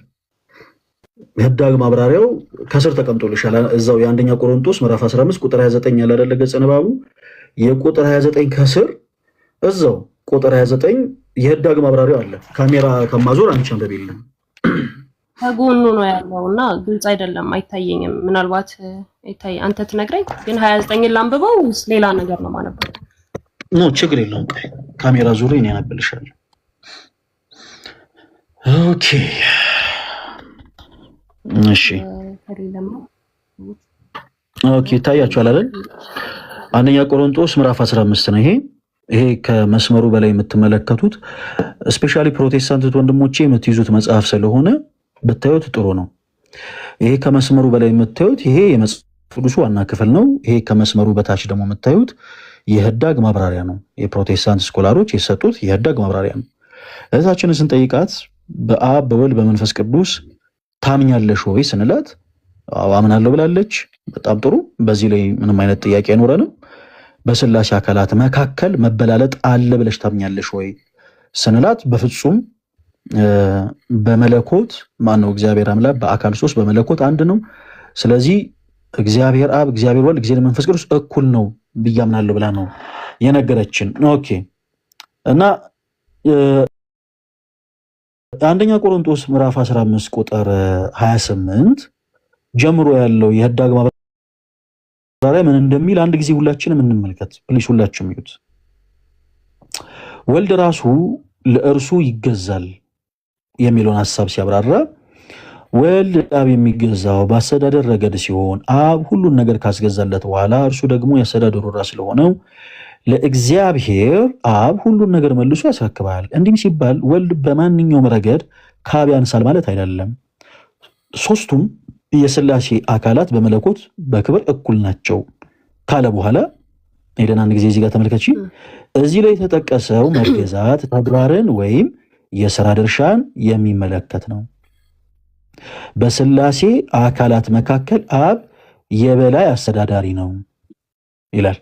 ህዳግ ማብራሪያው ከስር ተቀምጦልሻል። እዛው የአንደኛ ቆሮንቶስ ምዕራፍ 15 ቁጥር 29 ያለ አይደለ ገጸ ንባቡ? የቁጥር 29 ከስር እዛው ቁጥር 29 የህዳግ ማብራሪያው አለ። ካሜራ ከማዞር አንቺ አንብቢልን። ከጎኑ ነው ያለውና ግልጽ አይደለም፣ አይታየኝም። ምናልባት አይታይ አንተ ትነግረኝ። ግን 29ን ላንብበው ወይስ ሌላ ነገር ነው ማነበው? ኖ ችግር የለውም። ካሜራ ዙሪ እኔ ያነብልሻለሁ። ኦኬ እሺ ኦኬ ታያችኋል አይደል? አንደኛ ቆሮንቶስ ምዕራፍ 15 ነው ይሄ ከመስመሩ በላይ የምትመለከቱት ስፔሻሊ ፕሮቴስታንት ወንድሞቼ የምትይዙት መጽሐፍ ስለሆነ ብታዩት ጥሩ ነው። ይሄ ከመስመሩ በላይ የምታዩት ይሄ የመጽሐፍ ቅዱሱ ዋና ክፍል ነው። ይሄ ከመስመሩ በታች ደግሞ የምታዩት የህዳግ ማብራሪያ ነው። የፕሮቴስታንት ስኮላሮች የሰጡት የህዳግ ማብራሪያ ነው። እህታችንን ስንጠይቃት በአብ በወልድ በመንፈስ ቅዱስ ታምኛለሽ ወይ ስንላት አምናለሁ ብላለች። በጣም ጥሩ። በዚህ ላይ ምንም አይነት ጥያቄ አይኖረንም። በስላሴ አካላት መካከል መበላለጥ አለ ብለሽ ታምኛለሽ ወይ ስንላት በፍጹም በመለኮት ማነው እግዚአብሔር አምላክ በአካል ሶስት በመለኮት አንድ ነው። ስለዚህ እግዚአብሔር አብ፣ እግዚአብሔር ወልድ፣ እግዚአብሔር መንፈስ ቅዱስ እኩል ነው ብዬ አምናለሁ ብላ ነው የነገረችን። ኦኬ እና አንደኛ ቆሮንቶስ ምዕራፍ 15 ቁጥር 28 ጀምሮ ያለው የህዳግ ማብራሪያ ምን እንደሚል አንድ ጊዜ ሁላችንም እንመልከት ፕሊስ። ሁላችሁም ይዩት። ወልድ ራሱ ለእርሱ ይገዛል የሚለውን ሐሳብ ሲያብራራ ወልድ አብ የሚገዛው በአስተዳደር ረገድ ሲሆን አብ ሁሉን ነገር ካስገዛለት በኋላ እርሱ ደግሞ ያስተዳደሩ ራስ ስለሆነው ለእግዚአብሔር አብ ሁሉን ነገር መልሶ ያስረክባል። እንዲህም ሲባል ወልድ በማንኛውም ረገድ ከአብ ያንሳል ማለት አይደለም። ሶስቱም የስላሴ አካላት በመለኮት በክብር እኩል ናቸው ካለ በኋላ ሄደን አንድ ጊዜ እዚህ ጋር ተመልከቺ። እዚህ ላይ የተጠቀሰው መገዛት ተግባርን ወይም የሥራ ድርሻን የሚመለከት ነው። በስላሴ አካላት መካከል አብ የበላይ አስተዳዳሪ ነው ይላል።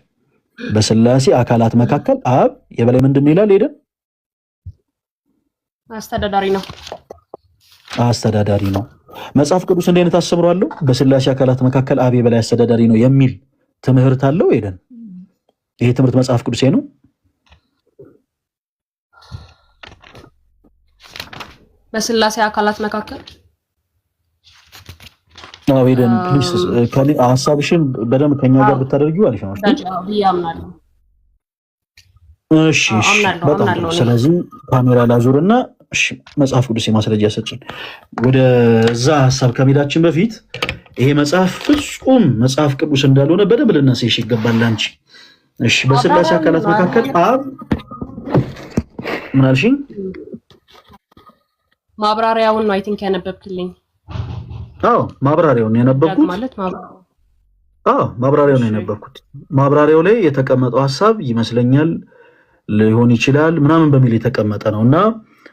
በስላሴ አካላት መካከል አብ የበላይ ምንድን ነው ይላል? ሄደን አስተዳዳሪ ነው። አስተዳዳሪ ነው። መጽሐፍ ቅዱስ እንዲህ አይነት አስተምሯለሁ በስላሴ አካላት መካከል አብ የበላይ አስተዳዳሪ ነው የሚል ትምህርት አለው። ሄደን ይሄ ትምህርት መጽሐፍ ቅዱስ ነው። በስላሴ አካላት መካከል ሄደን ፕሊስ ሀሳብሽን በደንብ ከኛ ጋር ብታደርጊው አሪፍ ነው። እሺ በጣም ስለዚህ ካሜራ ላዙርና መጽሐፍ ቅዱስ የማስረጃ ሰጭን። ወደዛ ሀሳብ ከመሄዳችን በፊት ይሄ መጽሐፍ ፍጹም መጽሐፍ ቅዱስ እንዳልሆነ በደንብ ልናስይሽ ይገባል አንቺ። እሺ በስላሴ አካላት መካከል አብ ምን አልሽኝ? ማብራሪያውን ነው አይ ቲንክ ያነበብክልኝ። አዎ ማብራሪያውን ያነበብኩት ማለት ማብራሪያውን ያነበብኩት። ማብራሪያው ላይ የተቀመጠው ሐሳብ ይመስለኛል ሊሆን ይችላል ምናምን በሚል የተቀመጠ ነውና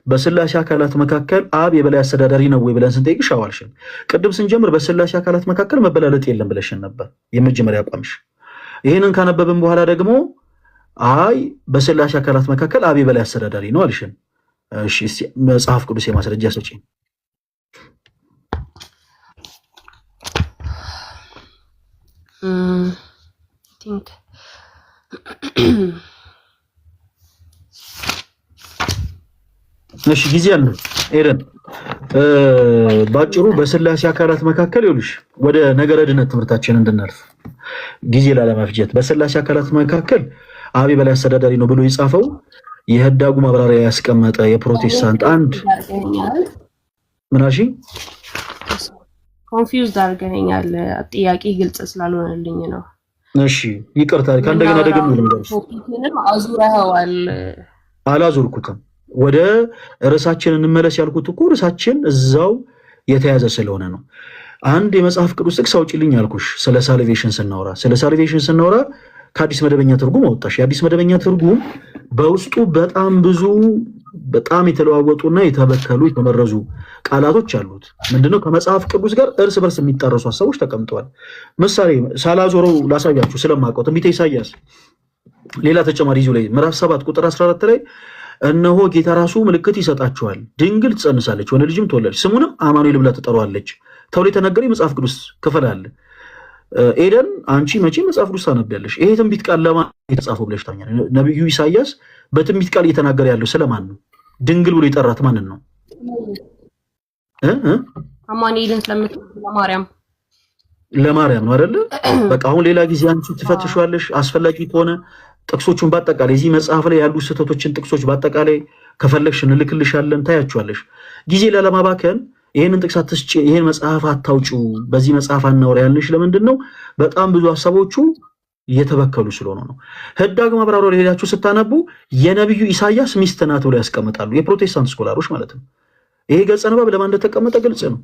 በስላሴ አካላት መካከል አብ የበላይ አስተዳዳሪ ነው ወይ ብለን ስንጠይቅሽ አዋልሽን። ቅድም ስንጀምር በስላሴ አካላት መካከል መበላለጥ የለም ብለሽን ነበር የመጀመሪያ አቋምሽ። ይሄንን ካነበብን በኋላ ደግሞ አይ በስላሴ አካላት መካከል አብ የበላይ አስተዳዳሪ ነው አልሽን። እሺ እስቲ መጽሐፍ ቅዱስ የማስረጃ ሰጪኝ። ቲንክ እሺ ጊዜ አለ ኤረን ባጭሩ በስላሴ አካላት መካከል ይሉሽ ወደ ነገረ ድነት ትምህርታችን እንድናልፍ ጊዜ ላለማፍጀት በስላሴ አካላት መካከል አብ የበላይ አስተዳዳሪ ነው ብሎ የጻፈው የህዳጉ ማብራሪያ ያስቀመጠ የፕሮቴስታንት አንድ ምናሺ ኮንፊውዝድ አድርገኛል። ጥያቄ ግልጽ ስላልሆነልኝ ነው። እሺ ይቅርታ ከእንደገና ደግሞ ልንገርሽ። አዙረኸዋል። አላዞርኩትም። ወደ ርዕሳችን እንመለስ ያልኩት እኮ ርዕሳችን እዛው የተያዘ ስለሆነ ነው። አንድ የመጽሐፍ ቅዱስ ጥቅስ አውጪልኝ ያልኩሽ ስለ ሳልቬሽን ስናወራ ከአዲስ መደበኛ ትርጉም አወጣሽ። የአዲስ መደበኛ ትርጉም በውስጡ በጣም ብዙ በጣም የተለዋወጡና የተበከሉ የተመረዙ ቃላቶች አሉት። ምንድነው ከመጽሐፍ ቅዱስ ጋር እርስ በርስ የሚጣረሱ ሐሳቦች ተቀምጠዋል። ምሳሌ ሳላዞረው ላሳያችሁ ስለማውቀው ትንቢተ ኢሳይያስ ሌላ ተጨማሪ ይዙ ላይ ምዕራፍ 7 ቁጥር 14 ላይ እነሆ ጌታ ራሱ ምልክት ይሰጣቸዋል፣ ድንግል ትጸንሳለች፣ ወንድ ልጅም ትወለዳለች፣ ስሙንም አማኑኤል ብላ ትጠራዋለች ተብሎ የተነገረ የመጽሐፍ ቅዱስ ክፍል አለ። ኤደን አንቺ መቼ መጽሐፍ ቅዱስ ታነቢያለሽ? ይሄ ትንቢት ቃል ለማን የተጻፈው ብለሽ ታኛለሽ? ነብዩ ኢሳይያስ በትንቢት ቃል እየተናገረ ያለው ስለማን ነው? ድንግል ብሎ የጠራት ማንን ነው? አማኑኤልን ለማርያም ነው አይደለ? በቃ አሁን ሌላ ጊዜ አንቺ ትፈትሻለሽ። አስፈላጊ ከሆነ ጥቅሶቹን በአጠቃላይ እዚህ መጽሐፍ ላይ ያሉ ስህተቶችን ጥቅሶች በአጠቃላይ ከፈለግሽ እንልክልሻለን፣ ታያቸዋለሽ። ጊዜ ላለማባከን ይሄንን ጥቅስ አትስጪ፣ ይሄን መጽሐፍ አታውጪው፣ በዚህ መጽሐፍ አናወራ ያልንሽ ለምንድን ነው? በጣም ብዙ ሐሳቦቹ እየተበከሉ ስለሆነ ነው። ህዳግ ማብራሪያው ላይ ሄዳችሁ ስታነቡ የነብዩ ኢሳይያስ ሚስት ናት ብለው ያስቀምጣሉ፣ የፕሮቴስታንት ስኮላሮች ማለት ነው። ይሄ ገጸ ንባብ ለማን እንደተቀመጠ ግልጽ ነው።